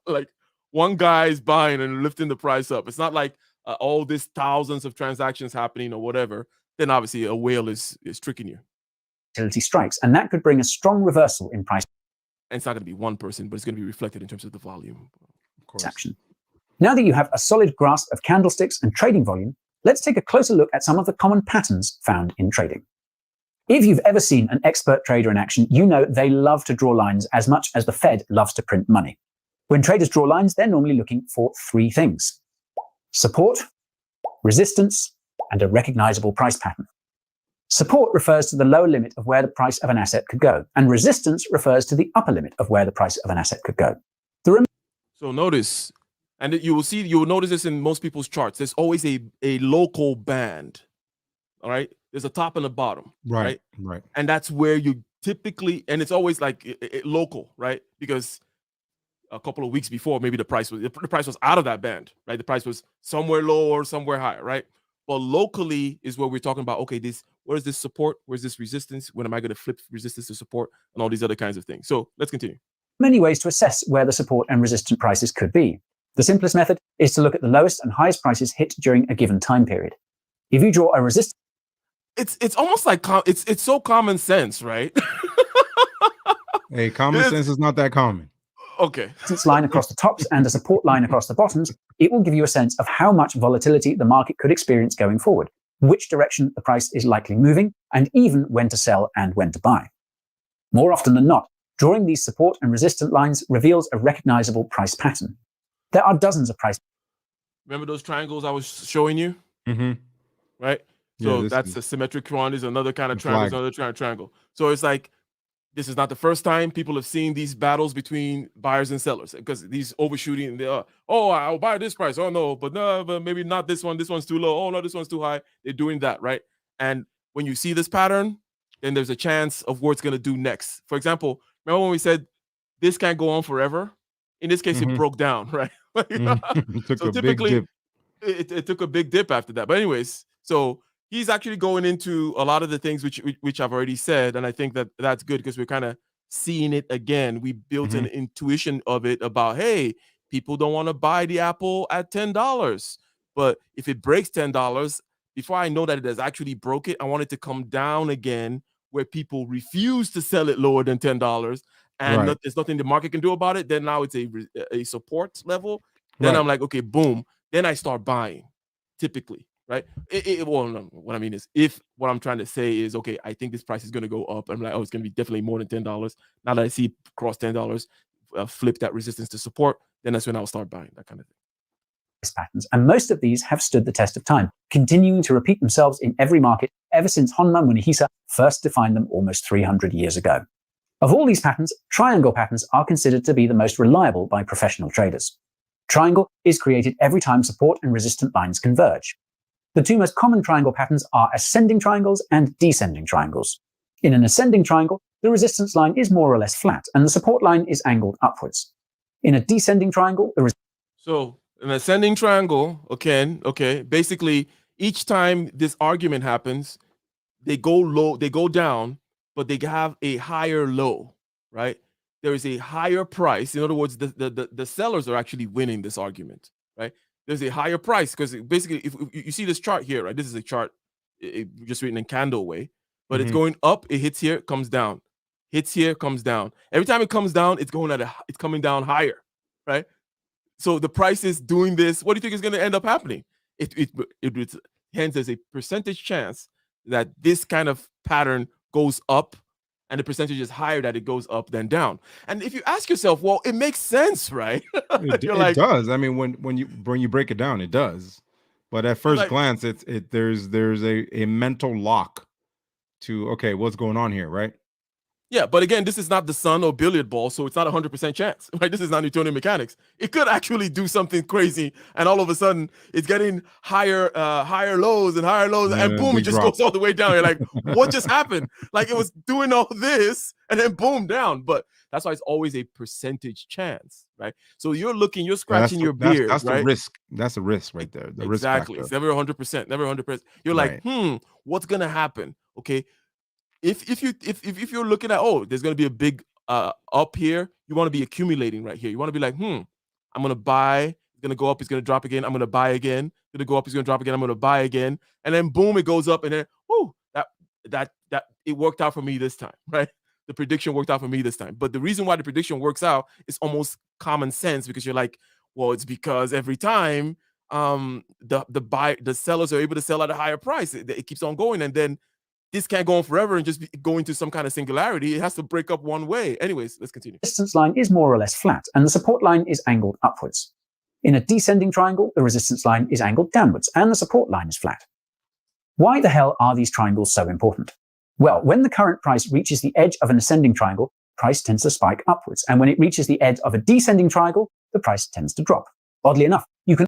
like one guy is buying and lifting the price up. It's not like all this thousands of transactions happening or whatever. Then obviously a whale is tricking you. Volatility strikes, and that could bring a strong reversal in price. And it's not going to be one person, but it's going to be reflected in terms of the volume. Of course. Action. Now that you have a solid grasp of candlesticks and trading volume, let's take a closer look at some of the common patterns found in trading. If you've ever seen an expert trader in action, you know they love to draw lines as much as the Fed loves to print money. When traders draw lines, they're normally looking for 3 things: support, resistance, and a recognizable price pattern. Support refers to the lower limit of where the price of an asset could go, and resistance refers to the upper limit of where the price of an asset could go. So notice, and you will notice this in most people's charts, there's always a local band. All right, there's a top and a bottom. Right. And that's where you typically, and it's always like local, right? Because a couple of weeks before, maybe the price was out of that band, right? The price was somewhere lower, somewhere higher, right? But locally is where we're talking about, okay, Where is this support? Where's this resistance? When am I going to flip resistance to support? And all these other kinds of things. So let's continue. Many ways to assess where the support and resistant prices could be. The simplest method is to look at the lowest and highest prices hit during a given time period. If you draw a resistance, it's almost like it's so common sense, right? Hey, common sense is not that common. Okay. Line across the tops and a support line across the bottoms, it will give you a sense of how much volatility the market could experience going forward, which direction the price is likely moving, and even when to sell and when to buy. More often than not, drawing these support and resistant lines reveals a recognizable price pattern. There are dozens of price. Remember those triangles I was showing you? Mm-hmm. Right? So that's a symmetric one. Is another kind of triangle, another triangle. So it's like, this is not the first time people have seen these battles between buyers and sellers, because these overshooting, oh, I'll buy this price. Oh, no, but maybe not this one. This one's too low. Oh, no, this one's too high. They're doing that, right? And when you see this pattern, then there's a chance of what it's going to do next. For example, remember when we said this can't go on forever? In this case, it broke down, right? So typically, it took a big dip after that. But anyways, so he's actually going into a lot of the things which I've already said, and I think that's good because we're kind of seeing it again. We built an intuition of it about, hey, people don't want to buy the Apple at $10, but if it breaks $10, before I know that it has actually broke it, I want it to come down again where people refuse to sell it lower than $10, and there's nothing the market can do about it. Then now it's a support level. Then I'm like, okay, boom. Then I start buying, typically. Right. Well, no, what I mean is, if what I'm trying to say is, okay, I think this price is going to go up. I'm like, oh, it's going to be definitely more than $10. Now that I see cross $10, flip that resistance to support, then that's when I'll start buying, that kind of thing. Patterns, and most of these have stood the test of time, continuing to repeat themselves in every market ever since Honma Munehisa first defined them almost 300 years ago. Of all these patterns, triangle patterns are considered to be the most reliable by professional traders. Triangle is created every time support and resistant lines converge. The two most common triangle patterns are ascending triangles and descending triangles. In an ascending triangle, the resistance line is more or less flat, and the support line is angled upwards. In a descending triangle, so an ascending triangle, okay, basically each time this argument happens, they go low, they go down, but they have a higher low, right? There is a higher price. In other words, the sellers are actually winning this argument, right? There's a higher price because basically, if you see this chart here, right? This is a chart just written in candle way, but it's going up. It hits here, comes down, hits here, comes down. Every time it comes down, it's coming down higher, right? So the price is doing this. What do you think is going to end up happening? Hence, there's a percentage chance that this kind of pattern goes up, and the percentage is higher that it goes up than down. And if you ask yourself, well, it makes sense, right? It does. I mean, when you break it down, it does. But at first glance, there's a mental lock to, okay, what's going on here, right? Yeah, but again, this is not the sun or billiard ball, so it's not 100% chance, right? This is not Newtonian mechanics. It could actually do something crazy, and all of a sudden, it's getting higher lows, and boom, it just goes all the way down. You're like, what just happened? Like, it was doing all this, and then boom, down. But that's why it's always a percentage chance, right? So you're scratching your beard, that's right? The risk. That's a risk right there. The exactly. Risk it's never 100%. Never 100%. You're like, what's gonna happen? Okay. If you're looking at, oh, there's going to be a big up here, you want to be accumulating right here. You want to be like, I'm going to buy. It's going to go up. It's going to drop again. I'm going to buy again. It's going to go up. It's going to drop again. I'm going to buy again. And then boom, it goes up. And then, that it worked out for me this time, right? The prediction worked out for me this time. But the reason why the prediction works out is almost common sense, because you're like, well, it's because every time the sellers are able to sell at a higher price. It keeps on going, and then this can't go on forever and just go into some kind of singularity. It has to break up one way. Anyways, let's continue. The resistance line is more or less flat, and the support line is angled upwards. In a descending triangle, the resistance line is angled downwards, and the support line is flat. Why the hell are these triangles so important? Well, when the current price reaches the edge of an ascending triangle, price tends to spike upwards, and when it reaches the edge of a descending triangle, the price tends to drop. Oddly enough, you can...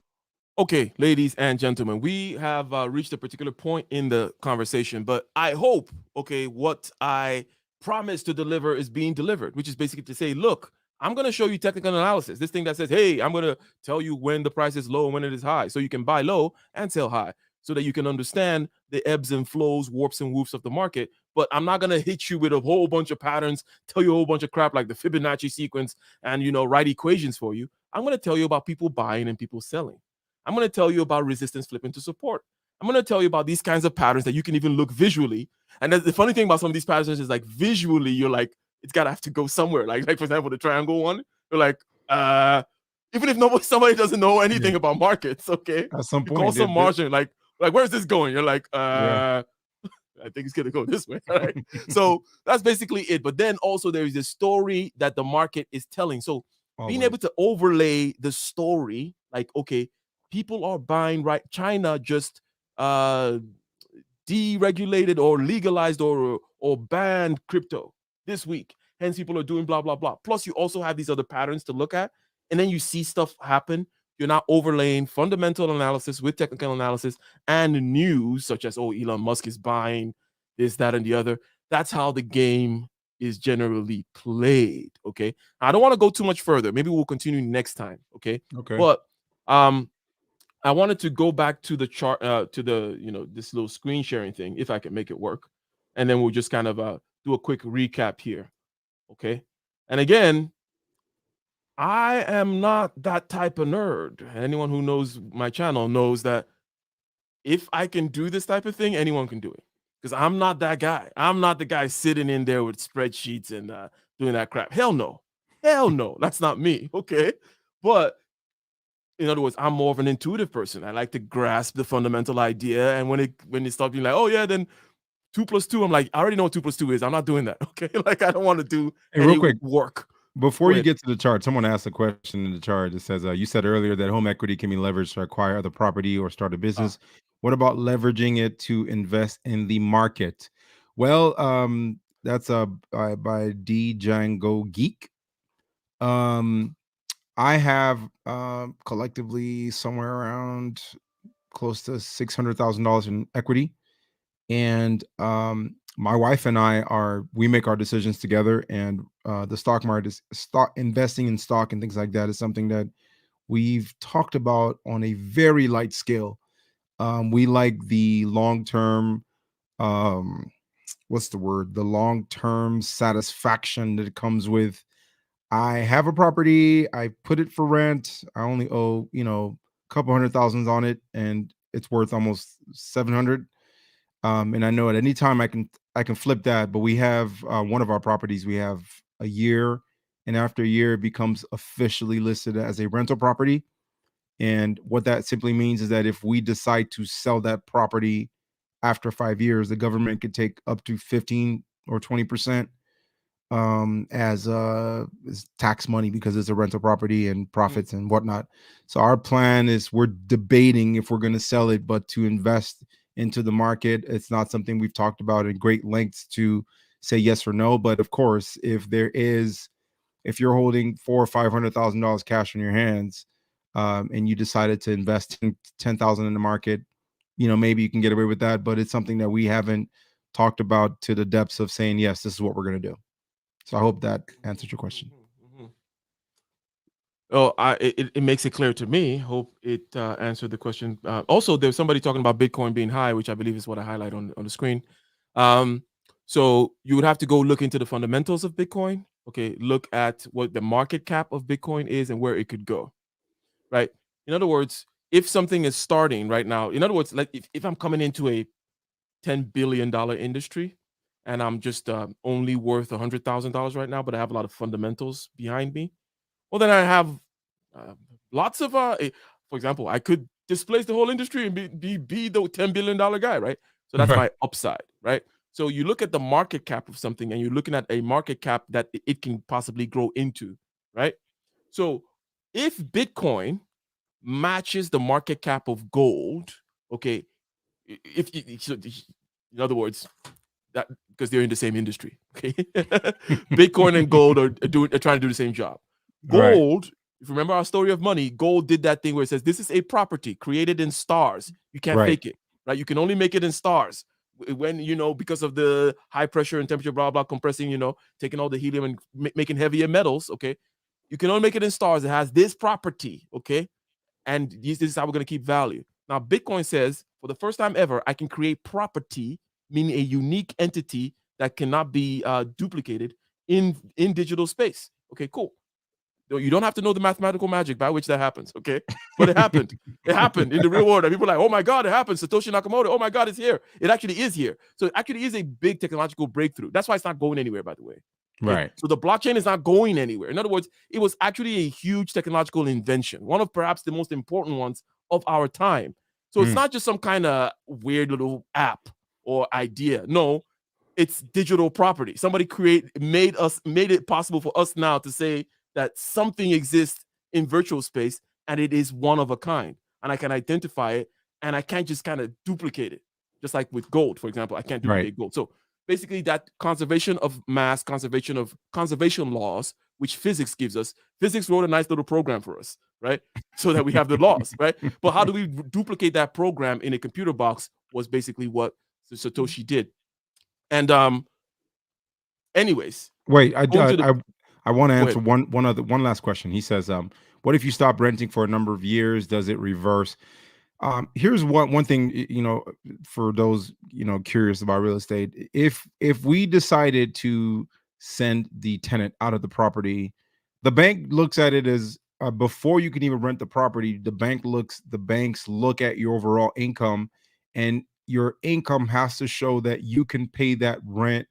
Okay, ladies and gentlemen, we have reached a particular point in the conversation, but I hope, what I promised to deliver is being delivered, which is basically to say, look, I'm going to show you technical analysis. This thing that says, hey, I'm going to tell you when the price is low and when it is high, so you can buy low and sell high. so that you can understand the ebbs and flows, warps and whoops of the market. But I'm not gonna hit you with a whole bunch of patterns, tell you a whole bunch of crap like the Fibonacci sequence, and write equations for you. I'm gonna tell you about people buying and people selling. I'm gonna tell you about resistance flipping to support. I'm gonna tell you about these kinds of patterns that you can even look visually. And the funny thing about some of these patterns is like visually, you're like, it's gotta have to go somewhere. Like for example, the triangle one, you're like, even if somebody doesn't know anything about markets, okay, at some you call point some margin, like where's this going? You're like, Yeah. I think it's gonna go this way. All right. So that's basically it. But then also there is a story that the market is telling. So being able to overlay the story, like, okay, people are buying, right? China just deregulated or legalized or banned crypto this week. Hence, people are doing blah, blah, blah. Plus, you also have these other patterns to look at. And then you see stuff happen. You're not overlaying fundamental analysis with technical analysis and news, such as, oh, Elon Musk is buying this, that, and the other. That's how the game is generally played. Okay. I don't want to go too much further. Maybe we'll continue next time. Okay. Okay. But I wanted to go back to the chart, to the, this little screen sharing thing, if I can make it work. And then we'll just kind of do a quick recap here. Okay. And again, I am not that type of nerd. Anyone who knows my channel knows that if I can do this type of thing, anyone can do it. Because I'm not that guy. I'm not the guy sitting in there with spreadsheets and doing that crap. Hell no. Hell no. That's not me. Okay. But in other words, I'm more of an intuitive person. I like to grasp the fundamental idea. And when it starts being like, oh yeah, then 2 + 2, I'm like, I already know what 2 + 2 is. I'm not doing that. Okay. Like I don't want to do any real quick, work. before you get to the chart, someone asked a question in the chart. It says, you said earlier that home equity can be leveraged to acquire other property or start a business. What about leveraging it to invest in the market? Well, that's by D Django Geek. I have collectively somewhere around close to $600,000 in equity, and my wife and we make our decisions together, and the stock market is investing in stock and things like that is something that we've talked about on a very light scale. We like the long-term, what's the word? The long-term satisfaction that comes with, I have a property, I put it for rent, I only owe, a couple $100,000 on it, and it's worth almost 700. And I know at any time I can flip that, but we have one of our properties, we have a year, and after a year it becomes officially listed as a rental property. And what that simply means is that if we decide to sell that property after 5 years, the government could take up to 15 or 20% as tax money, because it's a rental property and profits and whatnot. So our plan is, we're debating if we're going to sell it, but to invest into the market. It's not something we've talked about in great lengths to say yes or no. But of course, if you're holding $400,000 or $500,000 cash in your hands, and you decided to invest $10,000 in the market, maybe you can get away with that. But it's something that we haven't talked about to the depths of saying, yes, this is what we're going to do. So I hope that answers your question. Oh, it makes it clear to me. Hope it answered the question. Also, there's somebody talking about Bitcoin being high, which I believe is what I highlight on the screen. So you would have to go look into the fundamentals of Bitcoin. Okay, look at what the market cap of Bitcoin is and where it could go. Right. In other words, if something is starting right now, in other words, like if I'm coming into a $10 billion industry and I'm just only worth $100,000 right now, but I have a lot of fundamentals behind me, well, then I have lots of, for example, I could displace the whole industry and be the $10 billion guy, right? So that's my upside, right? So you look at the market cap of something and you're looking at a market cap that it can possibly grow into, right? So if Bitcoin matches the market cap of gold, okay, in other words, that because they're in the same industry, okay, Bitcoin and gold are trying to do the same job. Gold, if you remember our story of money, gold did that thing where it says this is a property created in stars. You can't fake it, right? You can only make it in stars. When because of the high pressure and temperature, blah blah, compressing, taking all the helium and making heavier metals, okay, you can only make it in stars. It has this property, okay, and this is how we're going to keep value. Now Bitcoin says for the first time ever, I can create property, meaning a unique entity that cannot be duplicated in digital space. Okay, cool. You don't have to know the mathematical magic by which that happens, okay? But it happened. It happened in the real world. And people are like, oh my God, it happened. Satoshi Nakamoto, oh my God, it's here. It actually is here. So it actually is a big technological breakthrough. That's why it's not going anywhere, by the way. Okay? Right. So the blockchain is not going anywhere. In other words, it was actually a huge technological invention, one of perhaps the most important ones of our time. So it's not just some kind of weird little app or idea. No, it's digital property. Somebody made it possible for us now to say that something exists in virtual space and it is one of a kind, and I can identify it, and I can't just kind of duplicate it. Just like with gold, for example, I can't duplicate gold. So basically, that conservation of mass, conservation laws, which physics gives us. Physics wrote a nice little program for us, right? So that we have the laws, right? But how do we duplicate that program in a computer box was basically what Satoshi did. And anyways, wait, I want to Go answer ahead. one last question. He says, what if you stop renting for a number of years? Does it reverse? Here's one thing, for those curious about real estate. If we decided to send the tenant out of the property, the bank looks at it as before you can even rent the property. The banks look at your overall income, and your income has to show that you can pay that rent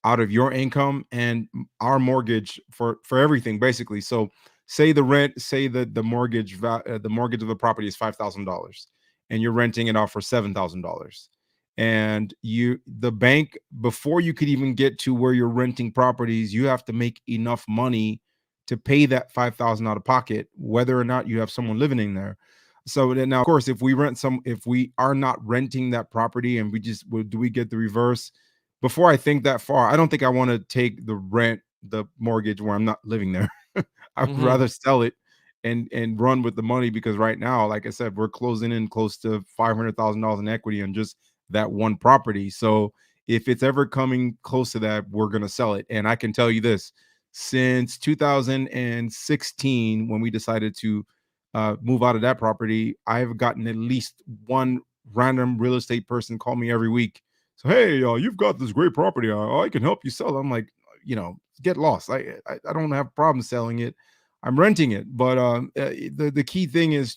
out of your income and our mortgage for everything, basically. So say the rent, say that the mortgage of the property is $5,000 and you're renting it out for $7,000, and the bank, before you could even get to where you're renting properties, you have to make enough money to pay that 5,000 out of pocket, whether or not you have someone living in there. So then, now, of course, if we are not renting that property and do we get the reverse? Before I think that far, I don't think I want to take the mortgage where I'm not living there. I would rather sell it and run with the money, because right now, like I said, we're closing in close to $500,000 in equity on just that one property. So if it's ever coming close to that, we're going to sell it. And I can tell you this, since 2016, when we decided to move out of that property, I've gotten at least one random real estate person call me every week. So, hey, you've got this great property. I can help you sell it. I'm like, get lost. I don't have problems selling it. I'm renting it. But the key thing is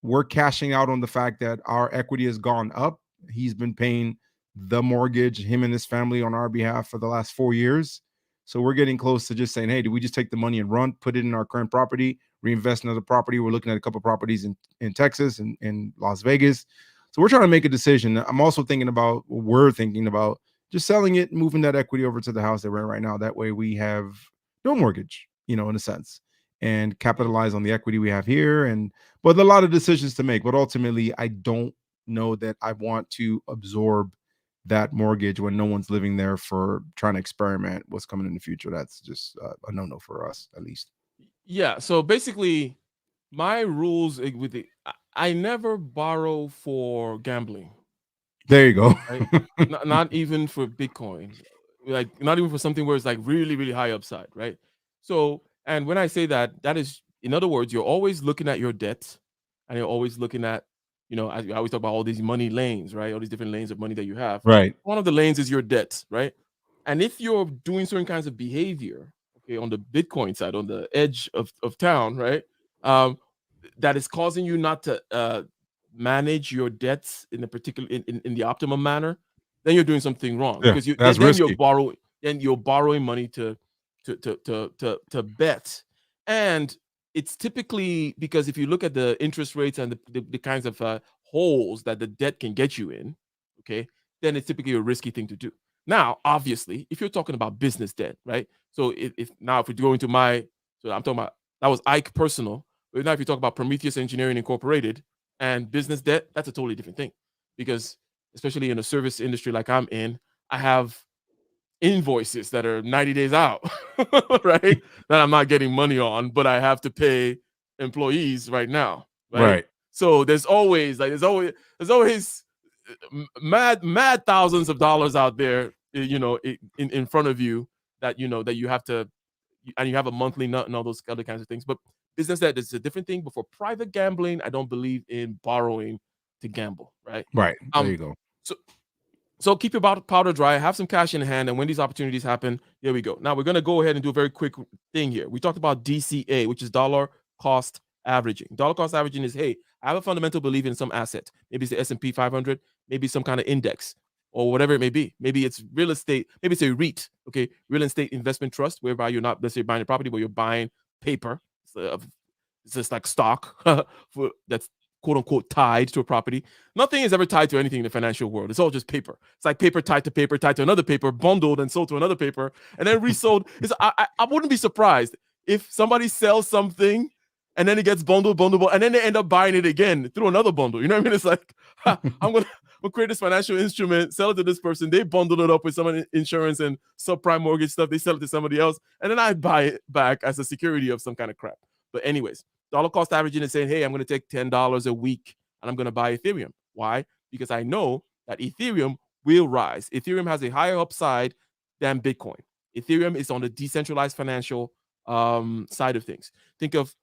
we're cashing out on the fact that our equity has gone up. He's been paying the mortgage, him and his family, on our behalf for the last 4 years. So we're getting close to just saying, hey, do we just take the money and run, put it in our current property, reinvest in other property? We're looking at a couple of properties in Texas and in Las Vegas. So we're trying to make a decision. We're thinking about just selling it, moving that equity over to the house that we're in right now. That way we have no mortgage, in a sense, and capitalize on the equity we have here. But a lot of decisions to make. But ultimately, I don't know that I want to absorb that mortgage when no one's living there, for trying to experiment what's coming in the future. That's just a no-no for us, at least. Yeah. So basically, my rules I never borrow for gambling. There you go. Right? Not even for Bitcoin, like not even for something where it's like really, really high upside, right? So, and when I say that, that is, in other words, you're always looking at your debts, and you're always looking at, I always talk about all these money lanes, right? All these different lanes of money that you have. Right. One of the lanes is your debts, right? And if you're doing certain kinds of behavior, okay, on the Bitcoin side, on the edge of town, right? That is causing you not to manage your debts in a particular in the optimum manner, then you're doing something wrong, Yeah, because that's then risky. you're borrowing money to bet. And it's typically because if you look at the interest rates and the kinds of holes that the debt can get you in, okay, then it's typically a risky thing to do. Now, obviously, if you're talking about business debt, right? So if we go into so I'm talking about, that was Ike personal. But now if you talk about Prometheus Engineering Incorporated and business debt, that's a totally different thing, because especially in a service industry like I'm in, I have invoices that are 90 days out, right? That I'm not getting money on, but I have to pay employees right now, right? Right. So there's always mad thousands of dollars out there, in front of you, that that you have to, and you have a monthly nut and all those other kinds of things. But business debt is a different thing. But for private gambling, I don't believe in borrowing to gamble, right? Right. There you go. So keep your powder dry, have some cash in hand, and when these opportunities happen, here we go. Now we're going to go ahead and do a very quick thing here. We talked about DCA, which is dollar cost averaging. Dollar cost averaging is, hey, I have a fundamental belief in some asset. Maybe it's the S&P 500, maybe some kind of index, or whatever it may be. Maybe it's real estate. Maybe it's a REIT, okay, real estate investment trust, whereby you're not necessarily buying a property, but you're buying paper. It's just like stock that's quote unquote tied to a property. Nothing is ever tied to anything in the financial world. It's all just paper. It's like paper tied to another paper, bundled and sold to another paper, and then resold. I wouldn't be surprised if somebody sells something and then it gets bundled, and then they end up buying it again through another bundle. You know what I mean? It's like, we'll create this financial instrument, sell it to this person. They bundle it up with some insurance and subprime mortgage stuff. They sell it to somebody else, and then I buy it back as a security of some kind of crap. But anyways, dollar cost averaging is saying, hey, I'm going to take $10 a week and I'm going to buy Ethereum. Why? Because I know that Ethereum will rise. Ethereum has a higher upside than Bitcoin. Ethereum is on the decentralized financial side of things. Think of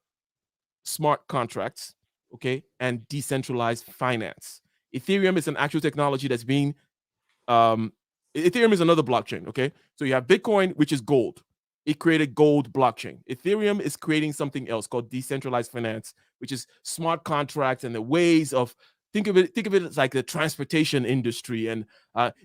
smart contracts, okay, and decentralized finance. Ethereum is an actual technology that's being, Ethereum is another blockchain, okay? So you have Bitcoin, which is gold. It created gold blockchain. Ethereum is creating something else called decentralized finance, which is smart contracts and the ways of think of it as like the transportation industry, and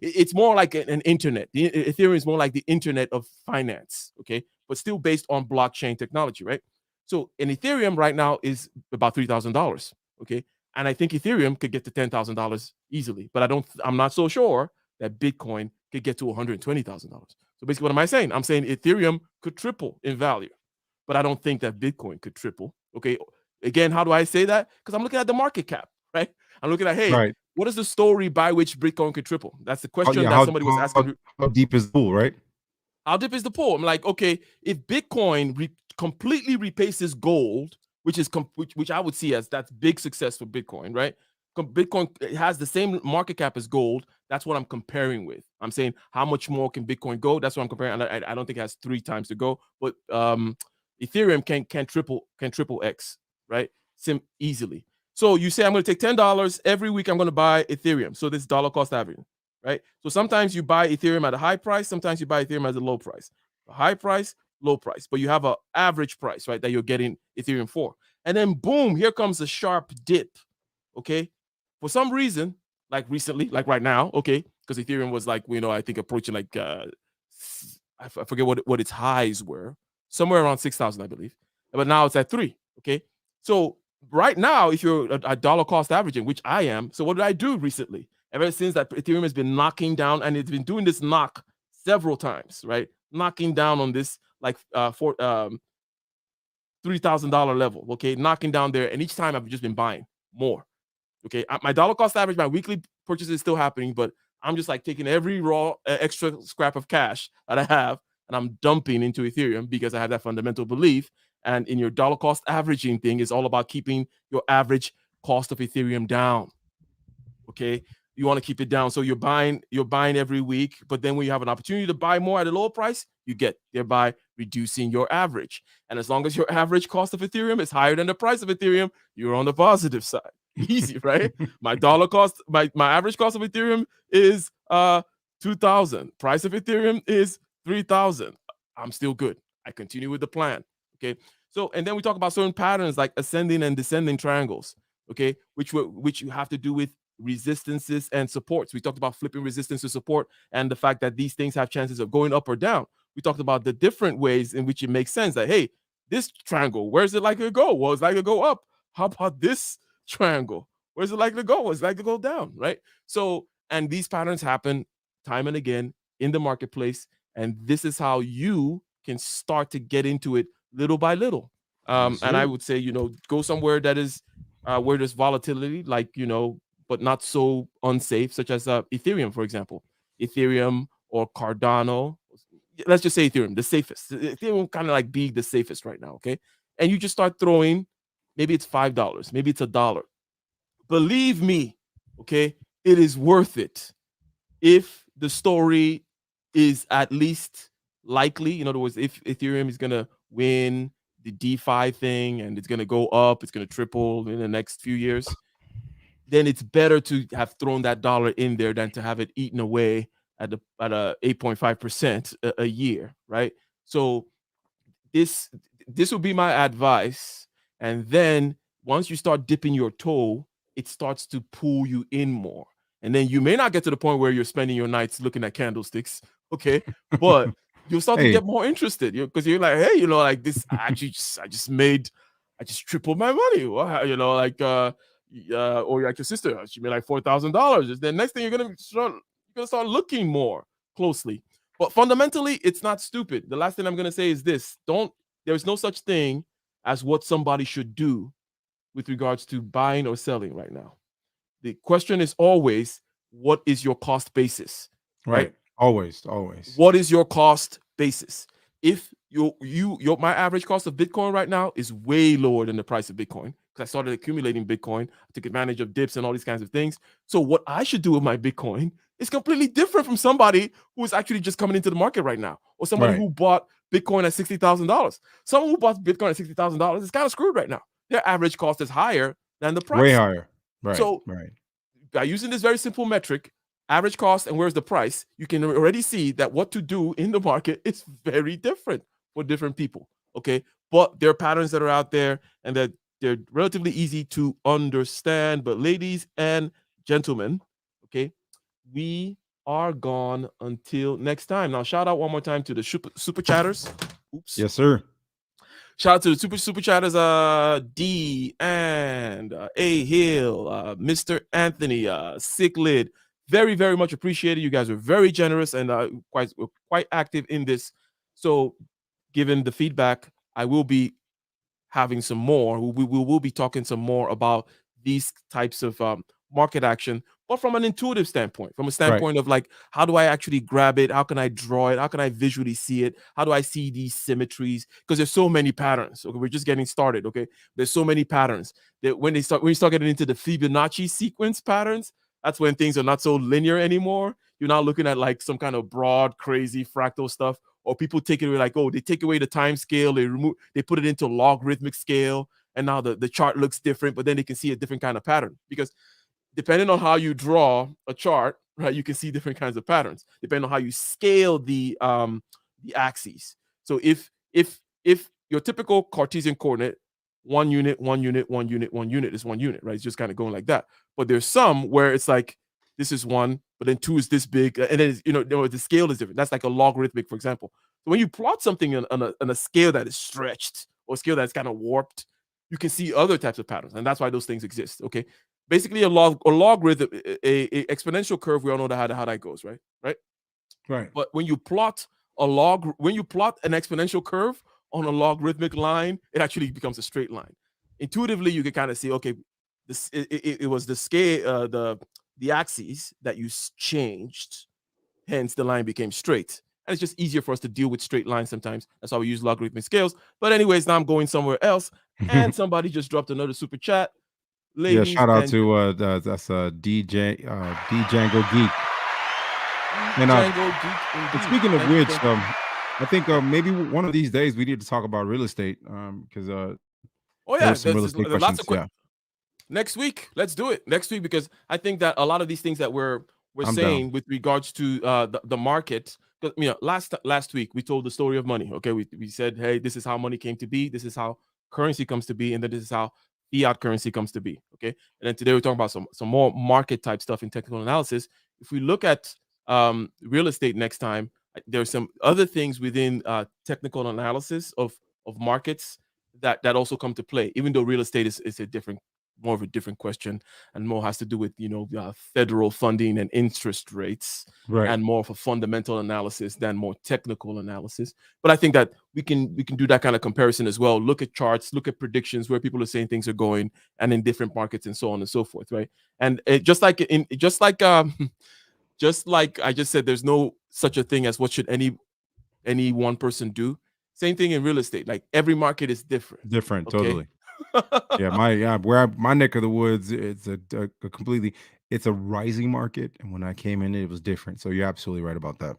it's more like an internet. Ethereum is more like the internet of finance, okay, but still based on blockchain technology, right? So an Ethereum right now is about $3,000, okay, and I think Ethereum could get to $10,000 easily, but I'm not so sure that Bitcoin could get to $120,000. So basically, what am I saying? I'm saying Ethereum could triple in value, but I don't think that Bitcoin could triple. Okay. Again, how do I say that? Because I'm looking at the market cap, right? I'm looking at, hey, right. What is the story by which Bitcoin could triple? That's the question that somebody was asking. How deep is the pool, right? How deep is the pool? I'm like, okay, if Bitcoin completely replaces gold, which I would see as that's big success for Bitcoin, right? Bitcoin has the same market cap as gold. That's what I'm comparing with. I'm saying how much more can Bitcoin go? That's what I'm comparing. I don't think it has 3 times to go, but Ethereum can triple X, right? Easily. So you say I'm going to take $10 every week. I'm going to buy Ethereum. So this dollar cost averaging, right? So sometimes you buy Ethereum at a high price. Sometimes you buy Ethereum at a low price. A high price, low price, but you have an average price, right? That you're getting Ethereum for, and then boom, here comes a sharp dip. Okay. For some reason, like recently, like right now, okay, because Ethereum was like, I think approaching like, I forget what its highs were, somewhere around 6,000, I believe. But now it's at 3, okay? So right now, if you're a dollar cost averaging, which I am, so what did I do recently? Ever since that Ethereum has been knocking down, and it's been doing this knock several times, right? Knocking down on this like $3,000 level, okay? Knocking down there, and each time I've just been buying more. Okay, my dollar cost average, my weekly purchase is still happening, but I'm just like taking every raw extra scrap of cash that I have and I'm dumping into Ethereum because I have that fundamental belief. And in your dollar cost averaging thing, is all about keeping your average cost of Ethereum down. Okay, you want to keep it down, so you're buying every week, but then when you have an opportunity to buy more at a lower price, you get thereby reducing your average. And as long as your average cost of Ethereum is higher than the price of Ethereum, you're on the positive side. Easy, right? my average cost of Ethereum is 2,000. Price of Ethereum is 3,000. I'm still good. I continue with the plan. Okay. So, and then we talk about certain patterns like ascending and descending triangles. Okay, which you have to do with resistances and supports. We talked about flipping resistance to support and the fact that these things have chances of going up or down. We talked about the different ways in which it makes sense that, hey, this triangle, where's it likely to go? Well, it's likely to go up. How about this triangle? Where's it likely to go? It's likely to go down, right? So, and these patterns happen time and again in the marketplace, and this is how you can start to get into it little by little. And I would say, go somewhere that is where there's volatility, like, but not so unsafe, such as Ethereum, for example. Ethereum or Cardano. Let's just say Ethereum, the safest. Ethereum kind of like being the safest right now, okay? And you just start throwing, maybe it's $5, maybe it's $1. Believe me, okay, it is worth it if the story is at least likely. In other words, if Ethereum is going to win the DeFi thing and it's going to go up, it's going to triple in the next few years. then it's better to have thrown that dollar in there than to have it eaten away at a 8.5% a year, right? So this would be my advice. And then once you start dipping your toe, it starts to pull you in more. And then you may not get to the point where you're spending your nights looking at candlesticks, okay? But you'll start to Hey. get more interested because you're like, hey, like this, I just tripled my money. Well, like or like your sister, she made like $4,000. Then next thing you're gonna start looking more closely. But fundamentally, it's not stupid. The last thing I'm gonna say is this: there's no such thing as what somebody should do with regards to buying or selling right now. The question is always, what is your cost basis? Right. Always. What is your cost basis? If my average cost of Bitcoin right now is way lower than the price of Bitcoin because I started accumulating Bitcoin, I took advantage of dips and all these kinds of things. So what I should do with my Bitcoin is completely different from somebody who is actually just coming into the market right now, or somebody who bought Bitcoin at $60,000. Someone who bought Bitcoin at $60,000 is kind of screwed right now. Their average cost is higher than the price. Way higher. Right. So by using this very simple metric, average cost and where's the price, you can already see that what to do in the market is very different for different people. Okay. But there are patterns that are out there and that they're relatively easy to understand. But ladies and gentlemen, okay, we are gone until next time. Now, shout out one more time to the super chatters. Oops. Yes, sir. Shout out to the super chatters, D and A Hill, Mr. Anthony, Sicklid. Very, very much appreciated. You guys are very generous and quite active in this. So, given the feedback, I will be having some more. We will be talking some more about these types of market action, but from an intuitive standpoint, from a standpoint of like, how do I actually grab it? How can I draw it? How can I visually see it? How do I see these symmetries? Because there's so many patterns. Okay, we're just getting started. Okay, there's so many patterns that when you start getting into the Fibonacci sequence patterns, that's when things are not so linear anymore. You're not looking at like some kind of broad, crazy fractal stuff, or people take it away like, oh, they take away the time scale, they put it into logarithmic scale, and now the chart looks different, but then they can see a different kind of pattern because depending on how you draw a chart, right, you can see different kinds of patterns depending on how you scale the axes. So if your typical Cartesian coordinate, 1 unit, 1 unit, 1 unit, 1 unit is 1 unit, right? It's just kind of going like that. But there's some where it's like this is 1, but then 2 is this big, and then the scale is different. That's like a logarithmic, for example. So when you plot something on a scale that is stretched or a scale that's kind of warped, you can see other types of patterns, and that's why those things exist. Okay. Basically, a logarithm, a exponential curve. We all know how that goes, right? Right. But when you plot when you plot an exponential curve on a logarithmic line, it actually becomes a straight line. Intuitively, you can kind of see, okay, this it was the scale, the axes that you changed, hence the line became straight. And it's just easier for us to deal with straight lines sometimes. That's why we use logarithmic scales. But anyways, now I'm going somewhere else, and somebody just dropped another super chat. Ladies, shout out to that's DJ Django Geek. And speaking of which, I think maybe one of these days we need to talk about real estate because there's lots of next week. Let's do it next week because I think that a lot of these things that we're saying with regards to the market. Because last week we told the story of money. Okay, we said, hey, this is how money came to be. This is how currency comes to be, and then this is how fiat currency comes to be. Okay, and then today we're talking about some more market type stuff in technical analysis. If we look at real estate next time, there's some other things within technical analysis of markets that also come to play. Even though real estate is more of a different question and more has to do with federal funding and interest rates, and more of a fundamental analysis than more technical analysis. But I think that we can do that kind of comparison as well. Look at charts, look at predictions where people are saying things are going, and in different markets and so on and so forth, right? And just like I just said, there's no such a thing as what should any one person do. Same thing in real estate. Like every market is different. Okay? Totally. My neck of the woods, it's a completely, it's a rising market, and when I came in, it was different. So you're absolutely right about that.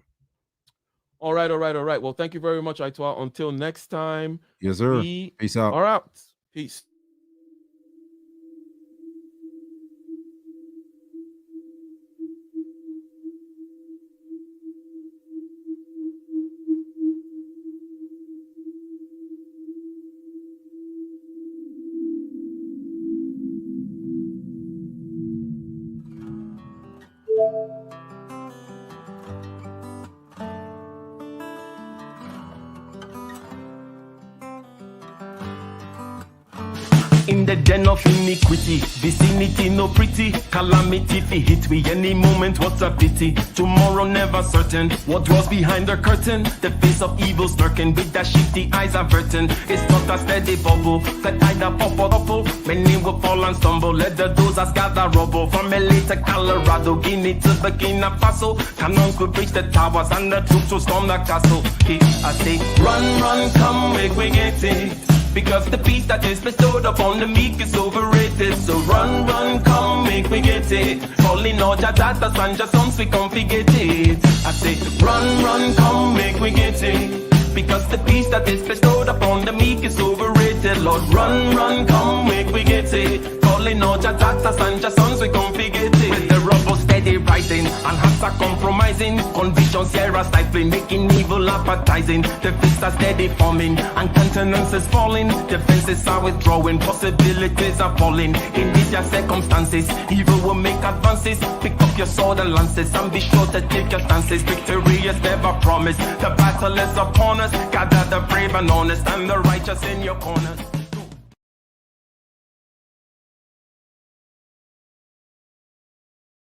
All right. Well, thank you very much, Aitoa. Until next time. Yes, sir. Peace out. All right. Peace. in the den of iniquity. Vicinity no pretty, calamity fi hit we any moment. What's a pity? Tomorrow never certain. What was behind the curtain? The face of evil smirking with that shifty eyes averting. It's not a steady bubble, that either pop or topple. Many will fall and stumble. Let the dozers gather rubble. From LA to Colorado, Guinea to Burkina Faso. Cannons could reach the towers and the troops will storm the castle. I say, run, run, come, make we get it. Because the peace that is bestowed upon the meek is overrated. So run, run, come, make me get it. Calling all your daughters and your sons, we come forget it. I say, run, run, come, make me get it. Because the peace that is bestowed upon the meek is overrated. Lord, run, run, come, make we get it. Calling all your daughters and your sons, we come forget it. With the rubble steady rising, and hearts are compromising. Convictions here are stifling, making evil appetizing. The fists are steady forming, and countenance is falling. Defenses are withdrawing, possibilities are falling. In these your circumstances, evil will make advances. Pick up your sword and lances, and be sure to take your stances. Victory is never promised, the battle is upon us. Gather the brave and honest, and the righteous in your corners.